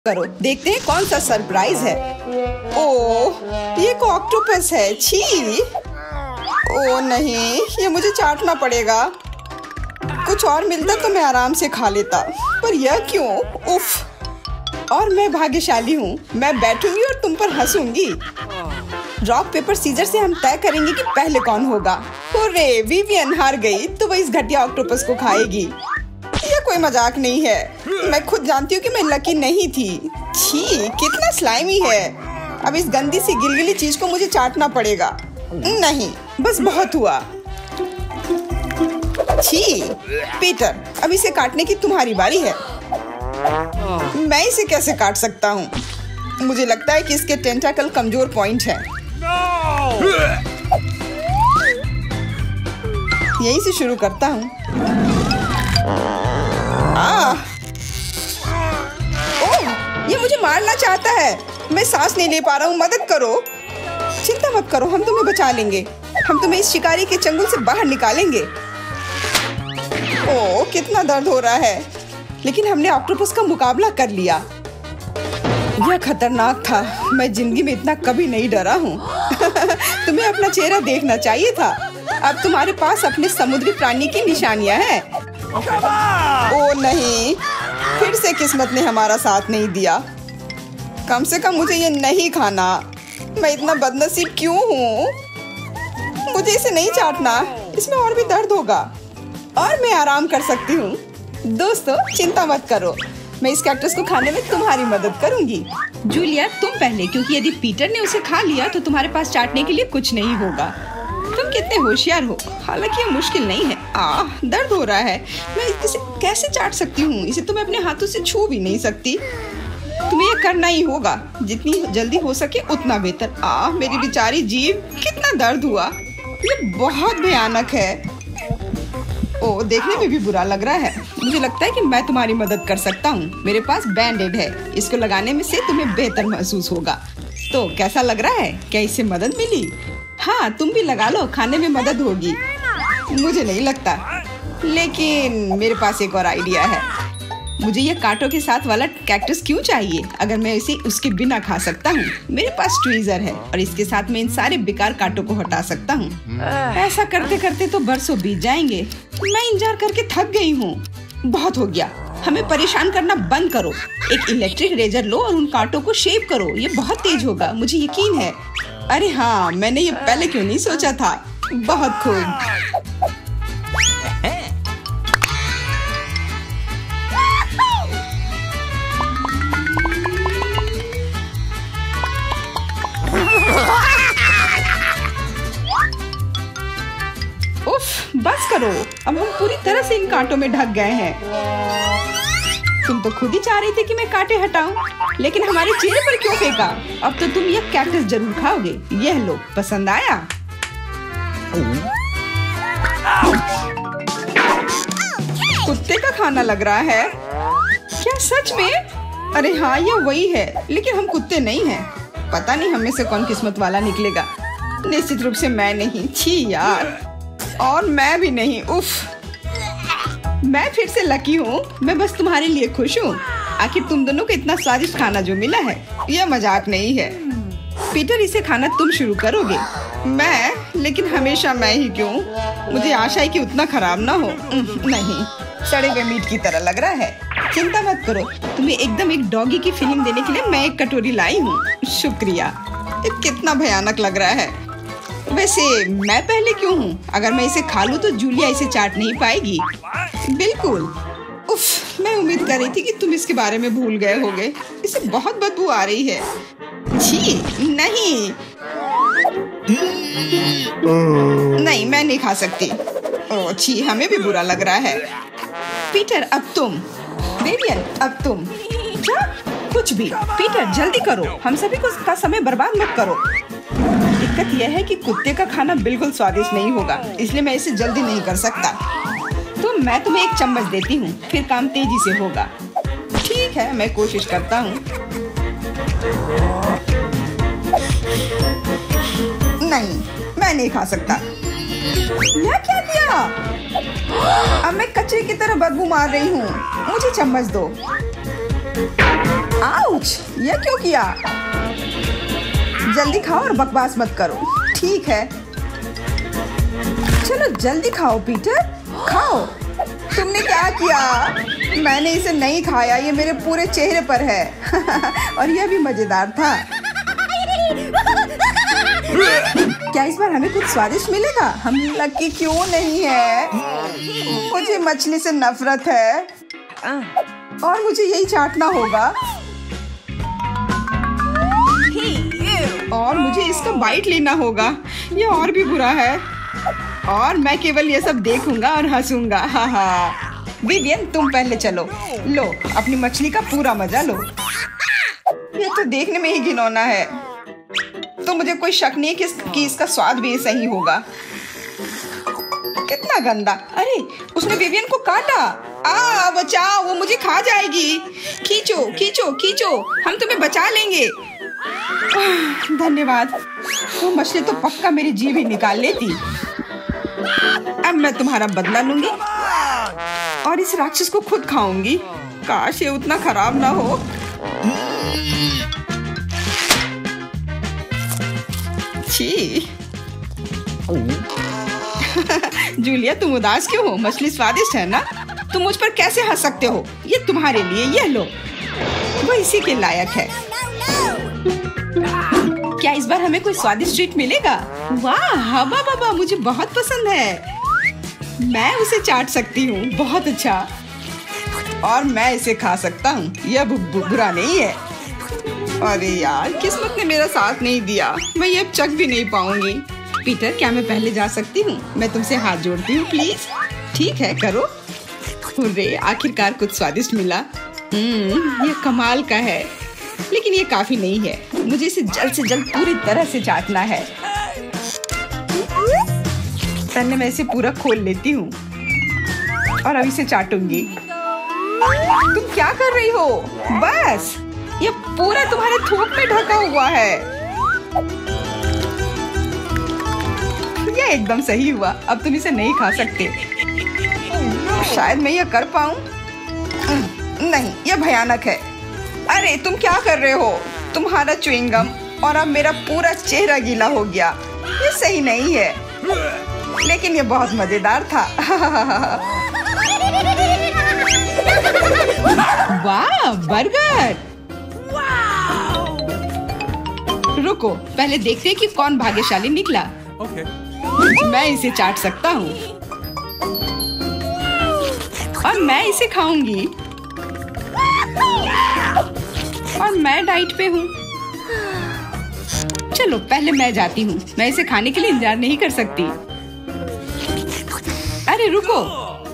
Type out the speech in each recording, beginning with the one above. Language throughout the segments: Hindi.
करो, देखते हैं कौन सा सरप्राइज है। ओह, ये एक ऑक्टोपस है। छी। ओह नहीं, ये मुझे चाटना पड़ेगा। कुछ और मिलता तो मैं आराम से खा लेता, पर यह क्यों? उफ। और मैं भाग्यशाली हूँ, मैं बैठूंगी और तुम पर हंसूंगी। रॉक पेपर सीजर से हम तय करेंगे कि पहले कौन होगा। हुर्रे, विवियन हार गई तो वह इस घटिया ऑक्टोपस को खाएगी। यह कोई मजाक नहीं है। मैं खुद जानती हूँ कि मैं लकी नहीं थी। छी, कितना स्लाइमी है। अब इस गंदी सी गिलगिली चीज को मुझे चाटना पड़ेगा। नहीं, बस बहुत हुआ। छी, पीटर, अब इसे काटने की तुम्हारी बारी है। मैं इसे कैसे काट सकता हूँ? मुझे लगता है कि इसके टेंटाकल कमजोर पॉइंट है। यहीं से शुरू करता हूँ। ओह, ये मुझे मारना चाहता है। मैं सांस नहीं ले पा रहा हूँ, मदद करो। चिंता मत करो, हम तुम्हें बचा लेंगे। हम तुम्हें इस शिकारी के चंगुल से बाहर निकालेंगे। ओह, कितना दर्द हो रहा है, लेकिन हमने ऑक्टोपस का मुकाबला कर लिया। यह खतरनाक था। मैं जिंदगी में इतना कभी नहीं डरा हूँ। तुम्हें अपना चेहरा देखना चाहिए था। अब तुम्हारे पास अपने समुद्री प्राणी की निशानियां हैं। ओह नहीं, फिर से किस्मत ने हमारा साथ नहीं दिया। कम से कम मुझे ये नहीं खाना। मैं इतना बदनसीब क्यों हूँ? मुझे इसे नहीं चाटना, इसमें और भी दर्द होगा और मैं आराम कर सकती हूँ। दोस्तों, चिंता मत करो, मैं इस कैक्टस को खाने में तुम्हारी मदद करूंगी। जूलिया, तुम पहले, क्योंकि यदि पीटर ने उसे खा लिया तो तुम्हारे पास चाटने के लिए कुछ नहीं होगा। तुम कितने होशियार हो। हालांकि ये मुश्किल नहीं है। दर्द हो रहा है। मैं इसे कैसे चाट सकती हूँ? इसे तो मैं अपने हाथों से छू भी नहीं सकती। तुम्हें ये करना ही होगा। जितनी जल्दी हो सके उतना बेहतर। मेरी बेचारी जीभ, कितना दर्द हुआ। ये बहुत भयानक है। ओह, देखने में भी बुरा लग रहा है। मुझे लगता है कि मैं तुम्हारी मदद कर सकता हूँ। मेरे पास बैंडेड है, इसको लगाने में से तुम्हें बेहतर महसूस होगा। तो कैसा लग रहा है? क्या इससे मदद मिली? हाँ, तुम भी लगा लो, खाने में मदद होगी। मुझे नहीं लगता, लेकिन मेरे पास एक और आइडिया है। मुझे ये कांटों के साथ वाला कैक्टस क्यों चाहिए, अगर मैं इसे उसके बिना खा सकता हूँ। मेरे पास ट्वीजर है और इसके साथ मैं इन सारे बेकार कांटों को हटा सकता हूँ। ऐसा करते करते तो बरसों बीत जाएंगे। मैं इंतजार करके थक गई हूँ। बहुत हो गया, हमें परेशान करना बंद करो। एक इलेक्ट्रिक रेजर लो और उन कांटों को शेव करो। ये बहुत तेज होगा, मुझे यकीन है। अरे हाँ, मैंने ये पहले क्यों नहीं सोचा था। बहुत खूब। उफ, बस करो। अब हम पूरी तरह से इन कांटों में ढक गए हैं। तुम तो खुद ही चाह रही थी कि मैं कांटे हटाऊं, लेकिन हमारे चेहरे पर क्यों फेंका? अब तो तुम यह कैक्टस जरूर खाओगे। यह लो, पसंद आया? कुत्ते का खाना लग रहा है। क्या सच में? अरे हाँ, यह वही है, लेकिन हम कुत्ते नहीं हैं। पता नहीं हम में से कौन किस्मत वाला निकलेगा। निश्चित रूप से मैं नहीं। छी यार, और मैं भी नहीं। उफ, मैं फिर से लकी हूँ। मैं बस तुम्हारे लिए खुश हूँ। आखिर तुम दोनों को इतना स्वादिष्ट खाना जो मिला है, यह मजाक नहीं है। पीटर, इसे खाना तुम शुरू करोगे। मैं? लेकिन हमेशा मैं ही क्यों? मुझे आशा है कि उतना खराब ना हो। नहीं, सड़े हुए मीट की तरह लग रहा है। चिंता मत करो, तुम्हें एकदम एक डॉगी की फीलिंग देने के लिए मैं एक कटोरी लाई हूँ। शुक्रिया। ये कितना भयानक लग रहा है। वैसे मैं पहले क्यों हूँ? अगर मैं इसे खा लूँ तो जूलिया इसे चाट नहीं पाएगी। बिल्कुल। उफ, मैं उम्मीद कर रही थी कि तुम इसके बारे में भूल गए होगे। इसे बहुत बदबू आ रही है। छी, नहीं नहीं, मैं नहीं खा सकती। ओह छी, हमें भी बुरा लग रहा है। पीटर, अब तुम। विवियन, अब तुम। क्या? कुछ भी। पीटर, जल्दी करो, हम सभी को का समय बर्बाद मत करो। दिक्कत यह है कि कुत्ते का खाना बिल्कुल स्वादिष्ट नहीं होगा, इसलिए मैं इसे जल्दी नहीं कर सकता। तो मैं तुम्हें एक चम्मच देती हूँ, फिर काम तेजी से होगा। ठीक है, मैं कोशिश करता हूँ। नहीं, मैं नहीं खा सकता। मैं क्या किया? अब मैं कचरे की तरह बदबू मार रही हूँ। मुझे चम्मच दो। आउच! ये क्यों किया? जल्दी खाओ और बकवास मत करो। ठीक है, चलो जल्दी खाओ पीटर, खाओ। तुमने क्या किया? मैंने इसे नहीं खाया, ये मेरे पूरे चेहरे पर है। और यह भी मजेदार था। क्या इस बार हमें कुछ स्वादिष्ट मिलेगा? हम लकी क्यों नहीं है? मुझे मछली से नफरत है और मुझे यही चाटना होगा और मुझे इसका बाइट लेना होगा। ये और भी बुरा है और मैं केवल ये सब देखूंगा और हंसूंगा। हा हा। विवियन, तुम पहले चलो, लो अपनी मछली का पूरा मजा लो। ये तो देखने में ही घिनौना है, तो मुझे कोई शक नहीं कि इसका स्वाद भी सही होगा। कितना गंदा! अरे, उसने विवियन को काटा। बचाओ, वो मुझे खा जाएगी। खींचो खींचो खींचो, हम तुम्हें बचा लेंगे। धन्यवाद। वो मछली तो पक्का मेरी जीभ ही निकाल लेती। अब मैं तुम्हारा बदला लूंगी और इस राक्षस को खुद खाऊंगी। काश ये उतना खराब ना हो। छी। जूलिया, तुम उदास क्यों हो? मछली स्वादिष्ट है ना? तुम मुझ पर कैसे हंस सकते हो? ये तुम्हारे लिए, ये लो, वो इसी के लायक है। क्या इस बार हमें कोई स्वादिष्ट ट्रीट मिलेगा? वाह, हवा बाबा मुझे बहुत पसंद है। मैं उसे चाट सकती हूँ। बहुत अच्छा। और मैं इसे खा सकता हूँ। यह बुरा नहीं है। अरे यार, किस्मत ने मेरा साथ नहीं दिया। मैं ये अब चख भी नहीं पाऊंगी। पीटर, क्या मैं पहले जा सकती हूँ? मैं तुमसे हाथ जोड़ती हूँ, प्लीज। ठीक है, करो। हुर्रे, आखिरकार कुछ स्वादिष्ट मिला। ये कमाल का है, लेकिन ये काफी नहीं है। मुझे इसे जल्द से जल्द पूरी तरह से चाटना है। पहले मैं इसे पूरा खोल लेती हूँ और अब इसे चाटूंगी। तुम क्या कर रही हो? बस, ये पूरा तुम्हारे थूक में ढका हुआ है। ये एकदम सही हुआ। अब तुम इसे नहीं खा सकते। शायद मैं ये कर पाऊँ। नहीं, यह भयानक है। अरे, तुम क्या कर रहे हो? तुम्हारा च्युइंगम और अब मेरा पूरा चेहरा गीला हो गया। ये सही नहीं है, लेकिन ये बहुत मजेदार था। वाह, बर्गर! रुको, पहले देखते हैं कि कौन भाग्यशाली निकला। मैं इसे चाट सकता हूँ और मैं इसे खाऊंगी और मैं डाइट पे हूँ। चलो, पहले मैं जाती हूँ। मैं इसे खाने के लिए इंतजार नहीं कर सकती। अरे रुको,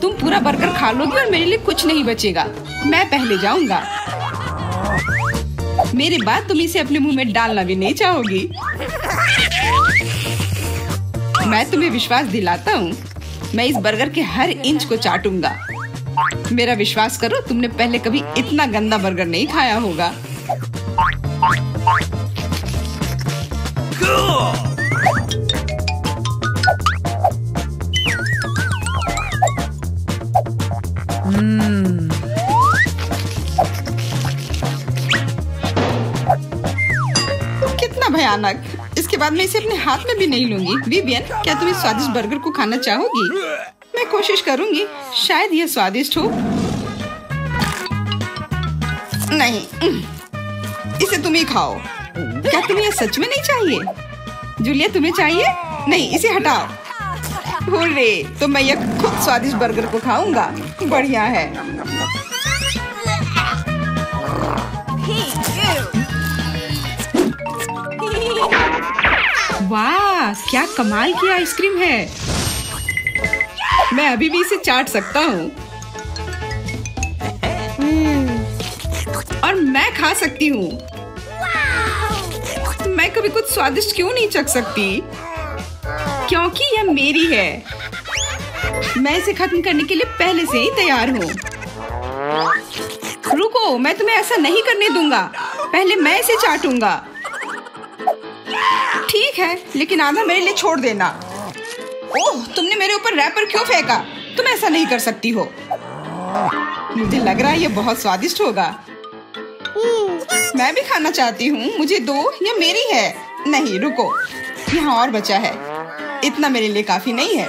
तुम पूरा बर्गर खा लोगी और मेरे लिए कुछ नहीं बचेगा। मैं पहले जाऊंगा। मेरे बाद तुम इसे अपने मुंह में डालना भी नहीं चाहोगी। मैं तुम्हें विश्वास दिलाता हूँ, मैं इस बर्गर के हर इंच को चाटूंगा। मेरा विश्वास करो, तुमने पहले कभी इतना गंदा बर्गर नहीं खाया होगा। कितना भयानक! इसके बाद मैं इसे अपने हाथ में भी नहीं लूंगी। विवियन, क्या तुम इस स्वादिष्ट बर्गर को खाना चाहोगी? मैं कोशिश करूंगी, शायद यह स्वादिष्ट हो। नहीं, इसे तुम ही खाओ। क्या तुम्हें यह सच में नहीं चाहिए? जूलिया, तुम्हें चाहिए? नहीं, इसे हटाओ। हुर्रे, तो मैं यह खुद स्वादिष्ट बर्गर को खाऊंगा। बढ़िया है। वाह, क्या कमाल की आइसक्रीम है। मैं अभी भी इसे चाट सकता हूँ और मैं खा सकती हूँ। मैं कभी कुछ स्वादिष्ट क्यों नहीं चख सकती? क्योंकि यह मेरी है। मैं इसे खत्म करने के लिए पहले से ही तैयार हूँ। रुको, मैं तुम्हें ऐसा नहीं करने दूंगा। पहले मैं इसे चाटूंगा। ठीक है, लेकिन आधा मेरे लिए छोड़ देना। ओह, तुमने मेरे ऊपर रैपर क्यों फेंका? तुम ऐसा नहीं कर सकती हो। मुझे लग रहा है ये बहुत स्वादिष्ट होगा। मैं भी खाना चाहती हूँ, मुझे दो, या मेरी है? नहीं रुको, यहाँ और बचा है, इतना मेरे लिए काफी नहीं है।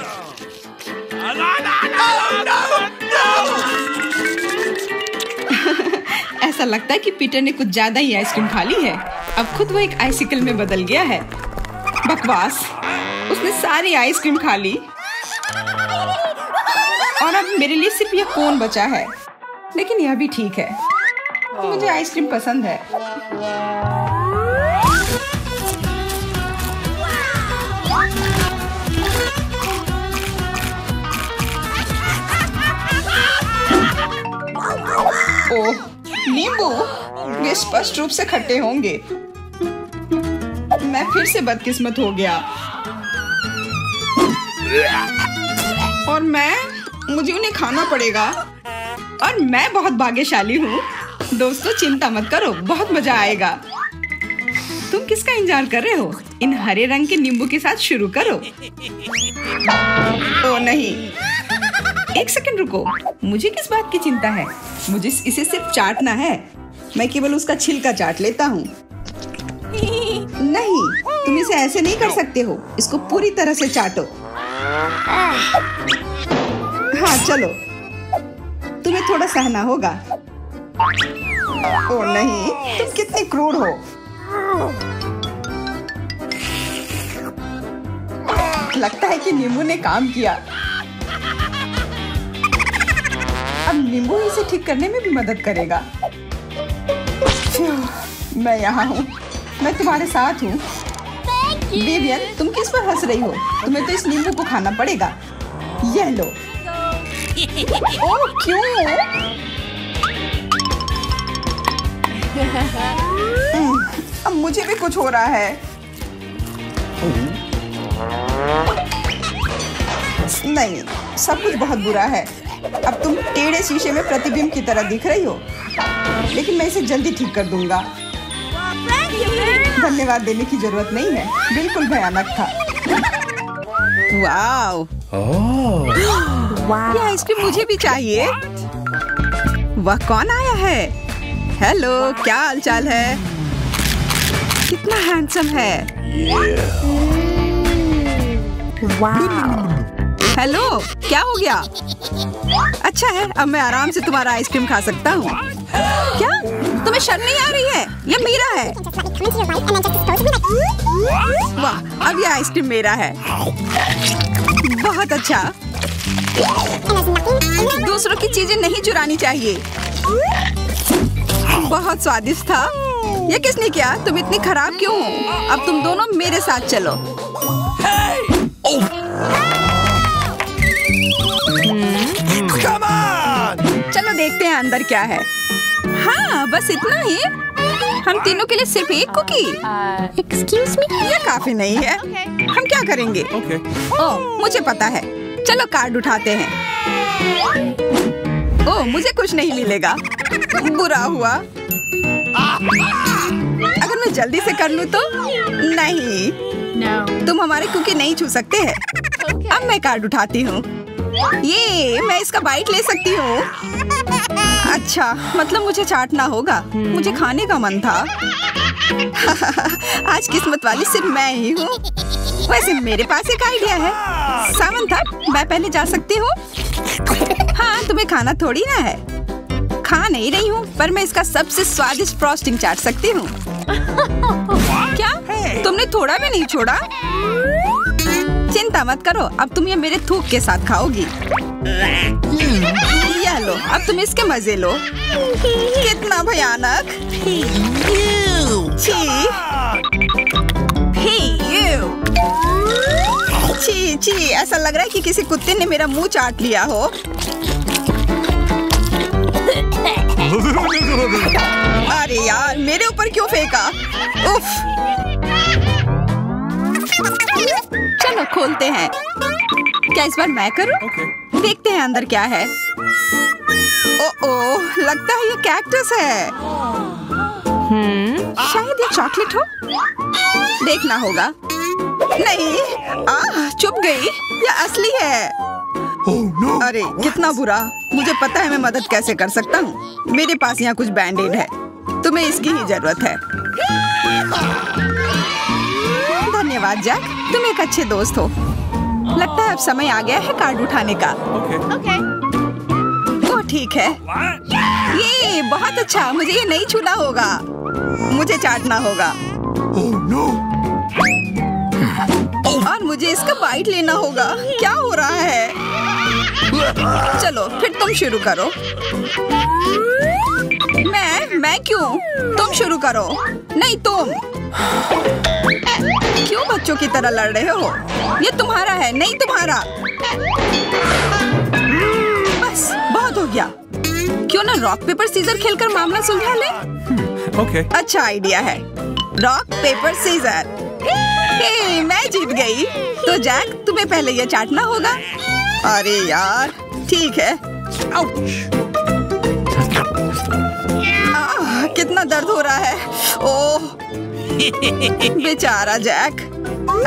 ऐसा लगता है कि पीटर ने कुछ ज्यादा ही आइसक्रीम खा ली है। अब खुद वो एक आइसिकल में बदल गया है। बकवास, उसने सारी आइसक्रीम खा ली और अब मेरे लिए सिर्फ यह कोन बचा है। लेकिन यह भी ठीक है, मुझे आइसक्रीम पसंद है। ओह, नींबू, वे स्पष्ट रूप से खट्टे होंगे। मैं फिर से बदकिस्मत हो गया और मुझे उन्हें खाना पड़ेगा। और मैं बहुत भाग्यशाली हूँ। दोस्तों चिंता मत करो, बहुत मजा आएगा। तुम किसका इंतजार कर रहे हो? इन हरे रंग के नींबू के साथ शुरू करो। ओह नहीं, एक सेकंड रुको, मुझे किस बात की चिंता है? मुझे इसे सिर्फ चाटना है। मैं केवल उसका छिलका चाट लेता हूँ। नहीं, तुम इसे ऐसे नहीं कर सकते हो। इसको पूरी तरह से चाटो। हाँ चलो, तुम्हें थोड़ा सहना होगा। ओह नहीं, तुम कितने क्रूर हो। लगता है कि नींबू ने काम किया। अब नींबू इसे ठीक करने में भी मदद करेगा। मैं यहाँ हूँ, मैं तुम्हारे साथ हूँ। विवियन, तुम किस पर हंस रही हो? तुम्हें तो इस नींबू को खाना पड़ेगा। यह लो। ओह क्यों? अब मुझे भी कुछ हो रहा है। नहीं, सब कुछ बहुत बुरा है। अब तुम टेढ़े शीशे में प्रतिबिंब की तरह दिख रही हो, लेकिन मैं इसे जल्दी ठीक कर दूंगा। धन्यवाद देने की जरूरत नहीं है, बिल्कुल भयानक था। वाओ, ये आइसक्रीम मुझे भी चाहिए। वह कौन आया है? हेलो, क्या हालचाल है? कितना हैंडसम है। हेलो, क्या हो गया? अच्छा है, अब मैं आराम से तुम्हारा आइसक्रीम खा सकता हूँ। क्या तुम्हें शर्म नहीं आ रही है? ये मेरा है। वाह, अब ये आइसक्रीम मेरा है। बहुत अच्छा। दूसरों की चीजें नहीं चुरानी चाहिए। बहुत स्वादिष्ट था। ये किसने किया? तुम इतनी खराब क्यों हो? अब तुम दोनों मेरे साथ चलो। चलो देखते हैं अंदर क्या है। हाँ, बस इतना ही। हम तीनों के लिए सिर्फ एक कुकी। एक्सक्यूज मी, ये काफी नहीं है। हम क्या करेंगे? ओह, मुझे पता है। चलो कार्ड उठाते हैं। ओह, मुझे कुछ नहीं मिलेगा। बुरा हुआ। अगर मैं जल्दी से कर लूँ तो? नहीं, तुम हमारे कुकी नहीं छू सकते हैं। अब मैं कार्ड उठाती हूँ। ये मैं इसका बाइट ले सकती हूँ। अच्छा, मतलब मुझे चाटना होगा। मुझे खाने का मन था। आज किस्मत वाली सिर्फ मैं ही हूँ। वैसे मेरे पास एक आइडिया है। सामंथा, मैं पहले जा सकती हूँ? हाँ, तुम्हें खाना थोड़ी ना है। खा नहीं रही हूँ, पर मैं इसका सबसे स्वादिष्ट फ्रॉस्टिंग चाट सकती हूँ। क्या? तुमने थोड़ा भी नहीं छोड़ा? चिंता मत करो, अब तुम ये मेरे थूक के साथ खाओगी। यह लो, अब तुम इसके मजे लो। कितना भयानक। छी छी, ऐसा लग रहा है कि किसी कुत्ते ने मेरा मुंह चाट लिया हो। अरे यार, मेरे ऊपर क्यों फेंका? उफ। चलो खोलते हैं। क्या इस बार मैं करूं? देखते हैं अंदर क्या है। ओह, लगता है ये कैक्टस है। शायद ये चॉकलेट हो। देखना होगा। नहीं, चुप गई। ये असली है। अरे कितना बुरा। मुझे पता है मैं मदद कैसे कर सकता हूँ। मेरे पास यहाँ कुछ बैंडेड है। तुम्हें इसकी ही जरूरत है। धन्यवाद जैक, तुम एक अच्छे दोस्त हो। लगता है अब समय आ गया है कार्ड उठाने का। ओह ठीक है। ये बहुत अच्छा, मुझे ये नहीं छूना होगा, मुझे चाटना होगा। और मुझे इसका बाइट लेना होगा। क्या हो रहा है? चलो फिर तुम शुरू करो। मैं क्यों? तुम शुरू करो। नहीं तुम। क्यों बच्चों की तरह लड़ रहे हो? ये तुम्हारा है, नहीं तुम्हारा। बस बहुत हो गया। क्यों ना रॉक पेपर सीजर खेलकर मामला सुलझा ले? अच्छा आइडिया है। Rock paper scissor. मैं जीत गई। तो जैक तुम्हें पहले ये चाटना होगा। अरे यार ठीक है। कितना दर्द हो रहा है। ओह बेचारा जैक।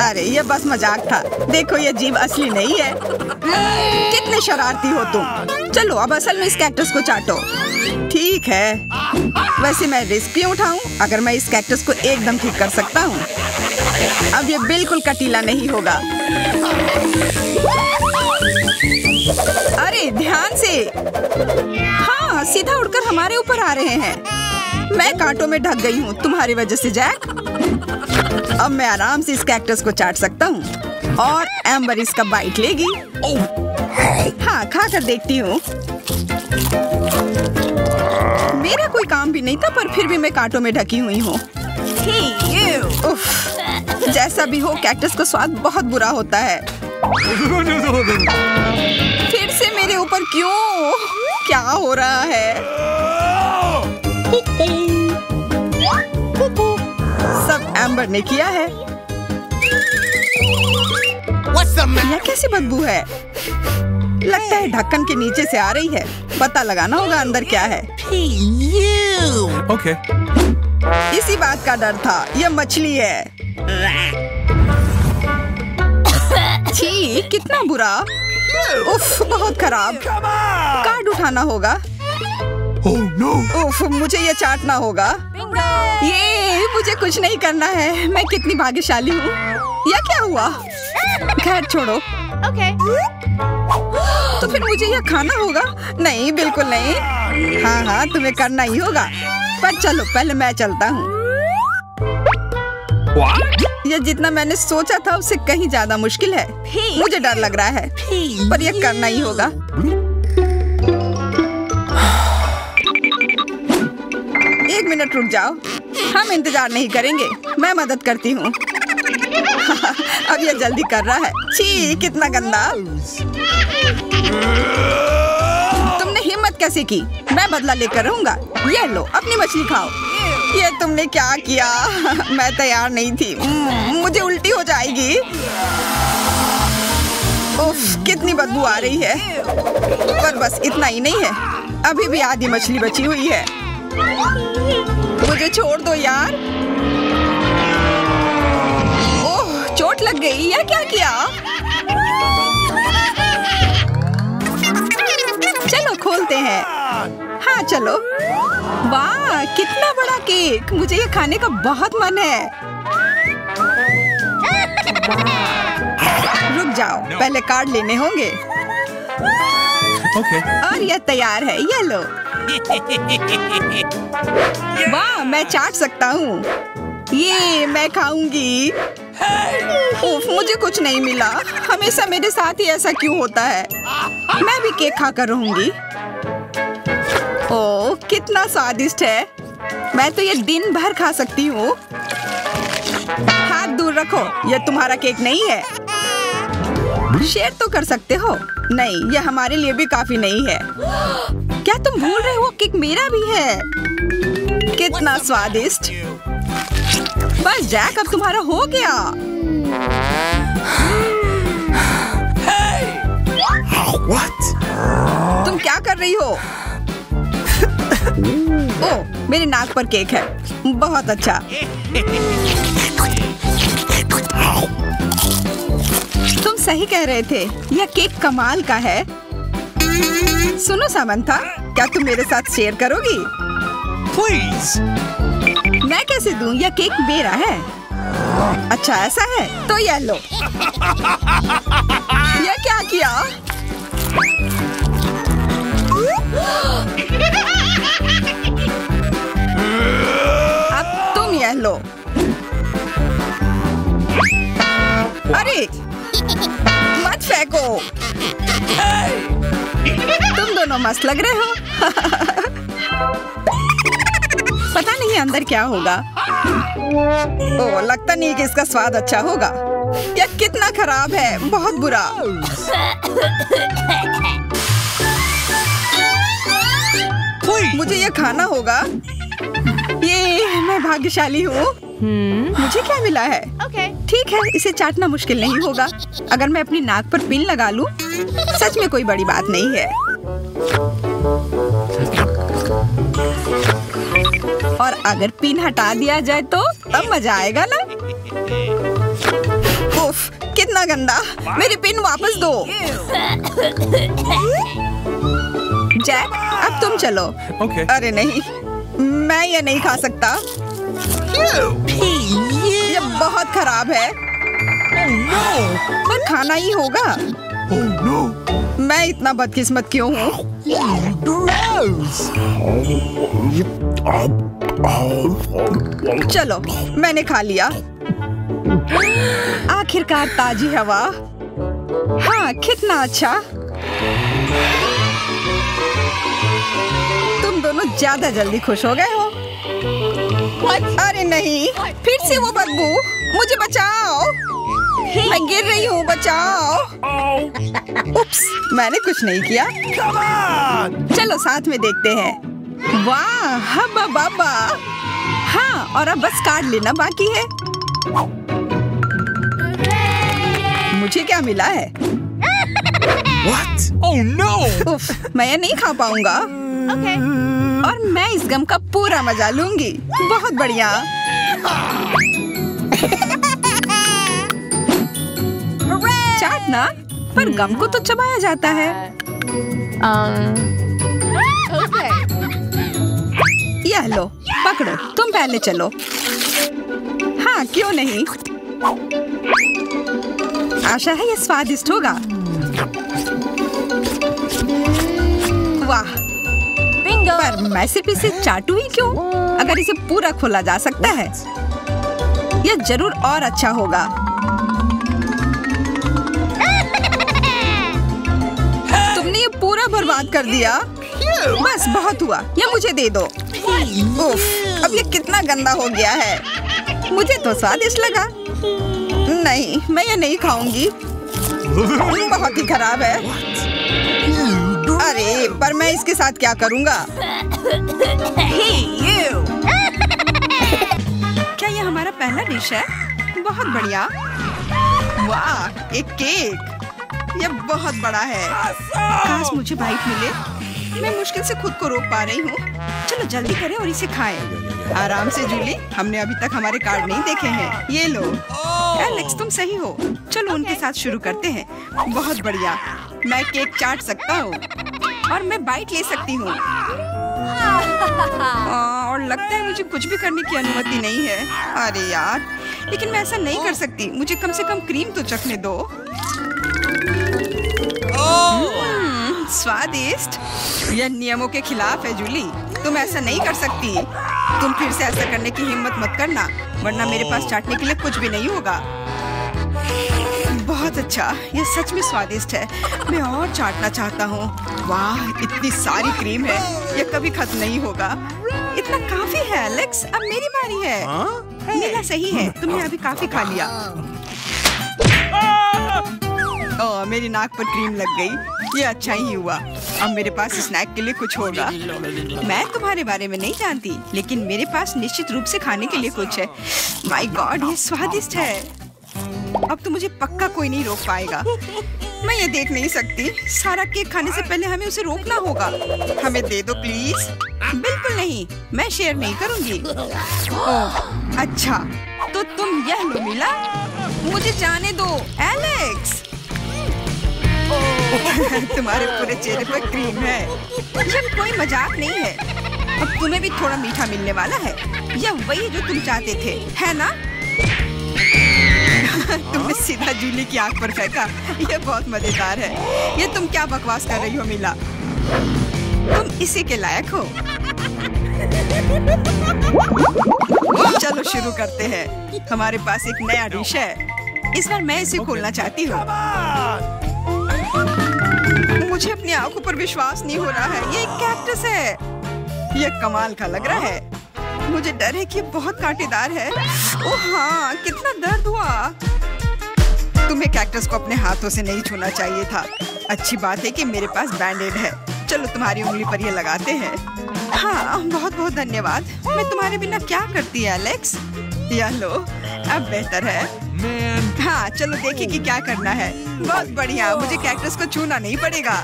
अरे ये बस मजाक था। देखो ये जीभ असली नहीं है। कितने शरारती हो तुम। चलो अब असल में इस कैक्टस को चाटो। ठीक है, वैसे मैं रिस्क क्यों उठाऊं अगर मैं इस कैक्टस को एकदम ठीक कर सकता हूँ। अब ये बिल्कुल कटीला नहीं होगा। अरे ध्यान से। हाँ सीधा उड़कर हमारे ऊपर आ रहे हैं। मैं कांटों में ढक गई हूँ तुम्हारी वजह से जैक। अब मैं आराम से इस कैक्टस को चाट सकता हूँ और एम्बर इसका बाइट लेगी। हाँ खा कर देखती हूँ। मेरा कोई काम भी नहीं था पर फिर भी मैं कांटों में ढकी हुई हूँ। जैसा भी हो कैक्टस का स्वाद बहुत बुरा होता है। फिर से मेरे ऊपर क्यों? क्या हो रहा है? सब एम्बर ने किया है। यह कैसी बदबू है? लगता है ढक्कन के नीचे से आ रही है। पता लगाना होगा अंदर क्या है। इसी बात का डर था। यह मछली है। छी कितना बुरा। उफ बहुत खराब। कार्ड उठाना होगा। उफ मुझे ये चाटना होगा। ये मुझे कुछ नहीं करना है। मैं कितनी भाग्यशाली हूँ। यह क्या हुआ? खैर छोड़ो। तो फिर मुझे यह खाना होगा? नहीं बिल्कुल नहीं। हाँ तुम्हें करना ही होगा। पर चलो पहले मैं चलता हूँ। यह जितना मैंने सोचा था उससे कहीं ज्यादा मुश्किल है। मुझे डर लग रहा है पर यह करना ही होगा। एक मिनट रुक जाओ। हम इंतजार नहीं करेंगे। मैं मदद करती हूँ। अब यह जल्दी कर रहा है। छी कितना गंदा। तुमने हिम्मत कैसे की? मैं बदला लेकर रहूंगा। ये लो अपनी मछली खाओ। ये तुमने क्या किया? मैं तैयार नहीं थी। मुझे उल्टी हो जाएगी। उफ कितनी बदबू आ रही है। पर बस इतना ही नहीं है, अभी भी आधी मछली बची हुई है। मुझे छोड़ दो यार। ओह चोट लग गई। या क्या किया? चलो खोलते हैं। हाँ चलो। वाह कितना बड़ा केक। मुझे ये खाने का बहुत मन है। रुक जाओ, पहले कार्ड लेने होंगे। और यह तैयार है, ये लो। वाह मैं चाट सकता हूँ। ये मैं खाऊंगी। उफ, मुझे कुछ नहीं मिला। हमेशा मेरे साथ ही ऐसा क्यों होता है? मैं भी केक खाकर रहूंगी। ओह कितना स्वादिष्ट है। मैं तो ये दिन भर खा सकती हूँ। हाथ दूर रखो, यह तुम्हारा केक नहीं है। शेयर तो कर सकते हो। नहीं, यह हमारे लिए भी काफी नहीं है। क्या तुम भूल रहे हो केक मेरा भी है? कितना स्वादिष्ट। बस जैक अब तुम्हारा हो गया। तुम क्या कर रही हो? ओह मेरे नाक पर केक है। बहुत अच्छा। तुम सही कह रहे थे, यह केक कमाल का है। सुनो सामंथा, क्या तुम मेरे साथ शेयर करोगी? Please. मैं कैसे दूं? यह केक मेरा है। अच्छा ऐसा है तो ये लो। यह क्या किया? अब तुम यह लो। अरे मत फेंको। तुम दोनों मस्त लग रहे हो। पता नहीं अंदर क्या होगा। ओह, लगता नहीं कि इसका स्वाद अच्छा होगा। यह कितना खराब है, बहुत बुरा। मुझे यह खाना होगा। ये मैं भाग्यशाली हूँ। मुझे क्या मिला है? ठीक है, इसे चाटना मुश्किल नहीं होगा। अगर मैं अपनी नाक पर पिन लगा लूं, सच में कोई बड़ी बात नहीं है। और अगर पिन हटा दिया जाए तो तब मजा आएगा ना? उफ, कितना गंदा। मेरी पिन वापस दो। जैक, अब तुम चलो। अरे नहीं, मैं ये नहीं खा सकता। ये बहुत खराब है। पर खाना ही होगा। मैं इतना बदकिस्मत क्यों हूँ? चलो, मैंने खा लिया। आखिरकार ताजी हवा। हाँ, कितना अच्छा। तुम दोनों ज्यादा जल्दी खुश हो गए हो। अरे नहीं, फिर से वो बदबू। मुझे बचाओ, मैं गिर रही हूँ, बचाओ। उप्स, मैंने कुछ नहीं किया। चलो साथ में देखते हैं। वाह, हब्बा बाबा। हाँ, और अब बस कार्ड लेना बाकी है। मुझे क्या मिला है? What? Oh no! उफ, मैं ये नहीं खा पाऊंगा। और मैं इस गम का पूरा मजा लूंगी। बहुत बढ़िया। चाटना, पर गम को तो चबाया जाता है। यह लो, पकड़ो, तुम पहले चलो। हाँ, क्यों नहीं? आशा है ये स्वादिष्ट होगा। वाह, पर मैं सिर्फ इसे चाटू ही क्यों? अगर इसे पूरा खोला जा सकता है, यह जरूर और अच्छा होगा। तुमने ये पूरा बर्बाद कर दिया। बस बहुत हुआ, ये मुझे दे दो। उफ, अब ये कितना गंदा हो गया है। मुझे तो स्वादिष्ट लगा। नहीं, मैं ये नहीं खाऊंगी। बहुत ही खराब है। अरे, पर मैं इसके साथ क्या करूंगा? क्या ये हमारा पहला डिश है? बहुत बढ़िया। वाह, एक केक। ये बहुत बड़ा है। काश मुझे बाइट मिले। मैं मुश्किल से खुद को रोक पा रही हूँ। चलो जल्दी करें और इसे खाएं। आराम से जूली, हमने अभी तक हमारे कार्ड नहीं देखे हैं। ये लो। एलेक्स, तुम सही हो। चलो उनके साथ शुरू करते हैं। बहुत बढ़िया। मैं केक चाट सकता हूँ और मैं बाइट ले सकती हूँ। और लगता है मुझे कुछ भी करने की अनुमति नहीं है। अरे यार, लेकिन मैं ऐसा नहीं कर सकती। मुझे कम से कम क्रीम तो चखने दो। स्वादिष्ट। यह नियमों के खिलाफ है जूली। तुम ऐसा नहीं कर सकती। तुम फिर से ऐसा करने की हिम्मत मत करना, वरना मेरे पास चाटने के लिए कुछ भी नहीं होगा। बहुत अच्छा, ये सच में स्वादिष्ट है। मैं और चाटना चाहता हूँ। वाह, इतनी सारी क्रीम है, ये कभी खत्म नहीं होगा। इतना काफी है एलेक्स, अब मेरी बारी है। मेरा सही है, तुमने अभी काफी खा लिया। ओह, मेरी नाक पर क्रीम लग गई। ये अच्छा ही हुआ। अब मेरे पास स्नैक के लिए कुछ होगा। मैं तुम्हारे बारे में नहीं जानती, लेकिन मेरे पास निश्चित रूप से खाने के लिए कुछ है। माय गॉड, ये स्वादिष्ट है। अब तो मुझे पक्का कोई नहीं रोक पाएगा। मैं ये देख नहीं सकती। सारा केक खाने से पहले हमें उसे रोकना होगा। हमें दे दो प्लीज। बिल्कुल नहीं, मैं शेयर नहीं करूंगी। ओह, अच्छा, तो तुम यह लो मिला। मुझे जाने दो एलेक्स। तुम्हारे पूरे चेहरे पर क्रीम है। ये कोई मजाक नहीं है। अब तुम्हें भी थोड़ा मीठा मिलने वाला है। यह वही जो तुम चाहते थे, है ना? तुमने सीधा जूली की आंख पर फेंका। यह बहुत मजेदार है। ये तुम क्या बकवास कर रही हो मिला? तुम इसी के लायक हो। चलो शुरू करते हैं। हमारे पास एक नया डिश है। इस बार मैं इसे खोलना चाहती हूँ। मुझे अपनी आंखों पर विश्वास नहीं हो रहा है। ये एक कैक्टस है। यह कमाल का लग रहा है। मुझे डर है कि ये बहुत कांटेदार है। ओह हाँ, कितना दर्द हुआ। तुम्हें कैक्टस को अपने हाथों से नहीं छूना चाहिए था। अच्छी बात है कि मेरे पास बैंडेड है। चलो तुम्हारी उंगली पर ये लगाते हैं। हाँ, बहुत बहुत धन्यवाद। मैं तुम्हारे बिना क्या करती है एलेक्स? यह लो, अब बेहतर है। हाँ, चलो देखिए कि क्या करना है। बहुत बढ़िया, मुझे कैक्टस को छूना नहीं पड़ेगा।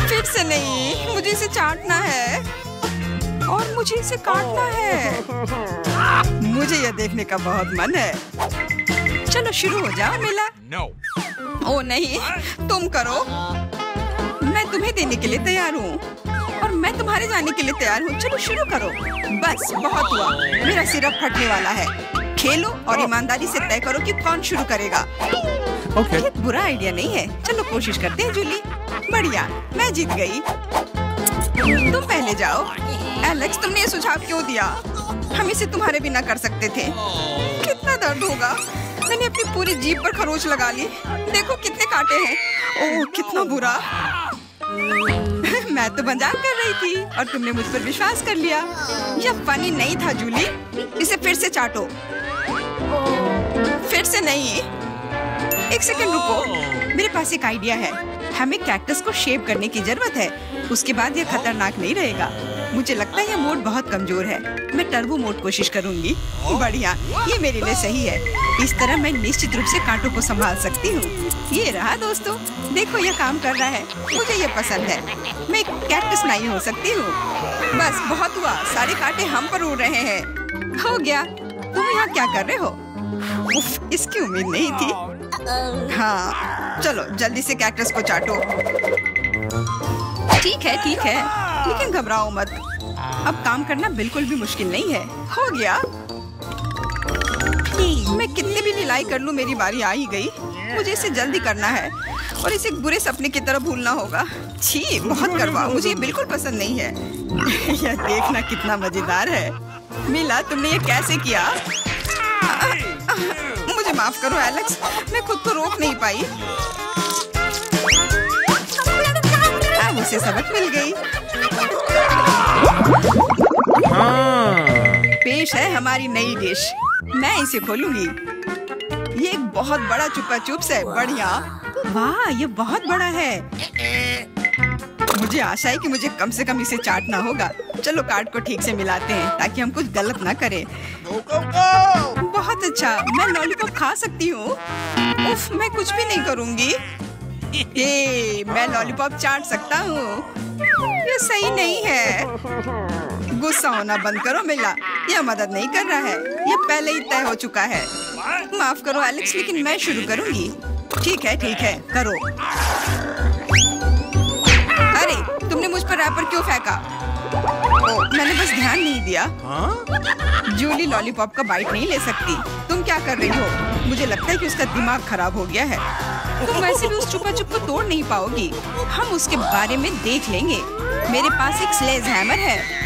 फिर से नहीं, मुझे इसे चाटना है और मुझे इसे काटना है। मुझे यह देखने का बहुत मन है। चलो शुरू हो जाओ मिला। ओ नहीं, तुम करो। मैं तुम्हें देने के लिए तैयार हूँ और मैं तुम्हारे जाने के लिए तैयार हूँ। चलो शुरू करो। बस बहुत हुआ, मेरा सिर अब फटने वाला है। खेलो और ईमानदारी से तय करो कि कौन शुरू करेगा। ये बुरा आइडिया नहीं है। चलो कोशिश करते हैं जूली। बढ़िया, मैं जीत गई। तुम पहले जाओ। एलेक्स, तुमने ये सुझाव क्यों दिया? हम इसे तुम्हारे बिना कर सकते थे। कितना दर्द होगा। मैंने अपनी पूरी जीभ पर खरोच लगा ली। देखो कितने कांटे हैं। ओह कितना बुरा। मैं तो मजाक कर रही थी और तुमने मुझ पर विश्वास कर लिया। यह फनी नहीं था जूली। इसे फिर से चाटो। फिर से नहीं। एक सेकंड रुको, मेरे पास एक आइडिया है। हमें कैक्टस को शेप करने की जरूरत है। उसके बाद यह खतरनाक नहीं रहेगा। मुझे लगता है यह मोड बहुत कमजोर है। मैं टर्बो मोड कोशिश करूंगी। बढ़िया, ये मेरे लिए सही है। इस तरह मैं निश्चित रूप से कांटों को संभाल सकती हूँ। ये रहा दोस्तों, देखो यह काम कर रहा है। मुझे ये पसंद है। मैं कैक्टस नहीं हो सकती हूँ। बस बहुत हुआ, सारे कांटे हम पर उड़ रहे हैं। हो गया। तुम यहाँ क्या कर रहे हो? उफ, इसकी उम्मीद नहीं थी। हाँ, चलो जल्दी से कैक्टस को चाटो। ठीक है, लेकिन घबराओ मत। अब काम करना बिल्कुल भी मुश्किल नहीं है। हो गया। मैं कितने भी ढिलाई कर लूं, मेरी बारी आ ही गई। मुझे इसे जल्दी करना है और इसे एक बुरे सपने की तरह भूलना होगा। छी, बहुत करवा। मुझे ये बिल्कुल पसंद नहीं है। यह देखना कितना मजेदार है। मिला, तुमने ये कैसे किया? मुझे माफ करो एलेक्स, मैं खुद को रोक नहीं पाई। अब उसे सबक मिल गई। पेश है हमारी नई डिश। मैं इसे खोलूंगी। ये एक बहुत बड़ा चुपा चुप्स है। बढ़िया। वाह, ये बहुत बड़ा है। मुझे आशा है कि मुझे कम से कम इसे चाटना होगा। चलो कार्ड को ठीक से मिलाते हैं ताकि हम कुछ गलत ना करें। बहुत अच्छा, मैं लॉलीपॉप खा सकती हूँ। उफ, मैं कुछ भी नहीं करूँगी। मैं लॉलीपॉप चाट सकता हूँ। ये सही नहीं है। गुस्सा होना बंद करो मिला। यह मदद नहीं कर रहा है। यह पहले ही तय हो चुका है। माफ करो एलेक्स, लेकिन मैं शुरू करूँगी। ठीक है, करो। अरे, तुमने मुझ पर रैपर क्यों फेंका? मैंने बस ध्यान नहीं दिया। जूली लॉलीपॉप का बाइट नहीं ले सकती। तुम क्या कर रही हो? मुझे लगता है कि उसका दिमाग खराब हो गया है। तुम वैसे भी उस चुपा चुप को तोड़ नहीं पाओगी। हम उसके बारे में देख लेंगे। मेरे पास एक स्लेज हैमर है।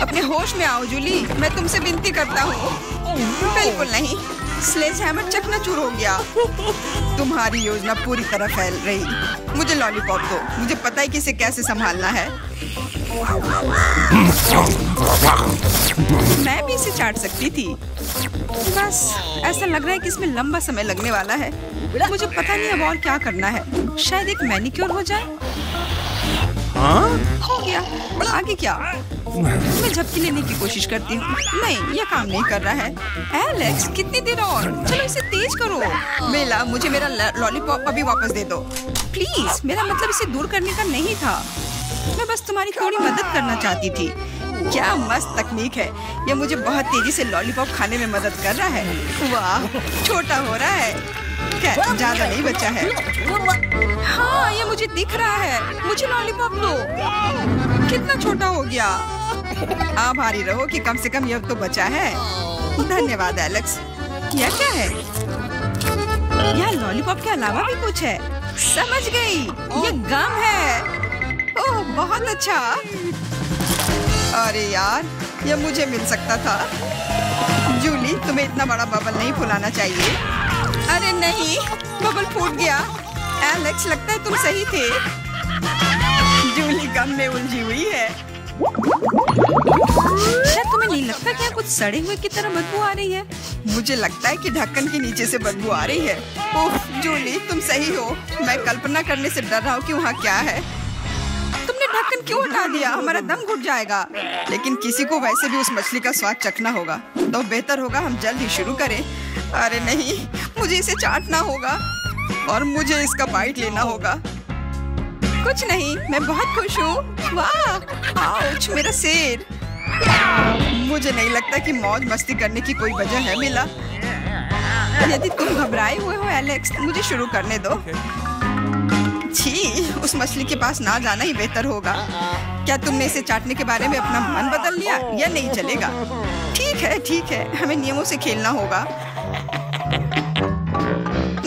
अपने होश में आओ जूली, मैं तुमसे विनती करता हूँ। बिल्कुल नहीं, स्लेज हैमर चकनाचूर हो गया। तुम्हारी योजना पूरी तरह फैल रही। मुझे लॉलीपॉप दो। मुझे पता है कि इसे कैसे संभालना है। मैं भी इसे चाट सकती थी। बस ऐसा लग रहा है कि इसमें लंबा समय लगने वाला है। मुझे पता नहीं अब और क्या करना है। शायद एक मैनिक्योर हो जाए। हो गया। आगे क्या? मैं झपकी लेने की कोशिश करती हूँ। नहीं, यह काम नहीं कर रहा है। एलेक्स, कितनी देर और? चलो इसे तेज करो। मेला, मुझे मेरा लॉलीपॉप अभी वापस दे दो प्लीज। मेरा मतलब इसे दूर करने का नहीं था। मैं बस तुम्हारी थोड़ी मदद करना चाहती थी। क्या मस्त तकनीक है। यह मुझे बहुत तेजी से लॉलीपॉप खाने में मदद कर रहा है। वाह, छोटा हो रहा है। है, ज्यादा नहीं बचा है। हाँ, ये मुझे दिख रहा है। मुझे लॉलीपॉप दो। कितना छोटा हो गया। आभारी रहो कि कम से कम यह तो बचा है। धन्यवाद एलेक्स। यह क्या है? यह लॉलीपॉप के अलावा भी कुछ है। समझ गई, ये गम है। ओह, बहुत अच्छा। अरे यार, यह मुझे मिल सकता था। जूली, तुम्हें इतना बड़ा बबल नहीं फुलाना चाहिए। अरे नहीं, बबल फूट गया। एलेक्स, लगता है तुम सही थे। जूली गम में उलझी हुई है। शायद तुम्हें नहीं लगता क्या कुछ सड़े हुए की तरह बदबू आ रही है? मुझे लगता है कि ढक्कन के नीचे से बदबू आ रही है। ओह जूली, तुम सही हो। मैं कल्पना करने से डर रहा हूँ कि वहाँ क्या है। तुमने ढक्कन क्यों हटा दिया? हमारा दम घुट जाएगा। लेकिन किसी को वैसे भी उस मछली का स्वाद चखना होगा, तो बेहतर होगा हम जल्द ही शुरू करें। अरे नहीं, मुझे इसे चाटना होगा और मुझे इसका बाइट लेना होगा। कुछ नहीं, मैं बहुत खुश हूँ। वाह, आउच, मेरा सिर। मुझे नहीं लगता कि मौज मस्ती करने की कोई वजह है मिला। यदि तुम घबराए हुए हो एलेक्स, मुझे शुरू करने दो। छी, उस मछली के पास ना जाना ही बेहतर होगा। क्या तुमने इसे चाटने के बारे में अपना मन बदल लिया? या नहीं चलेगा? ठीक है, हमें नियमों से खेलना होगा।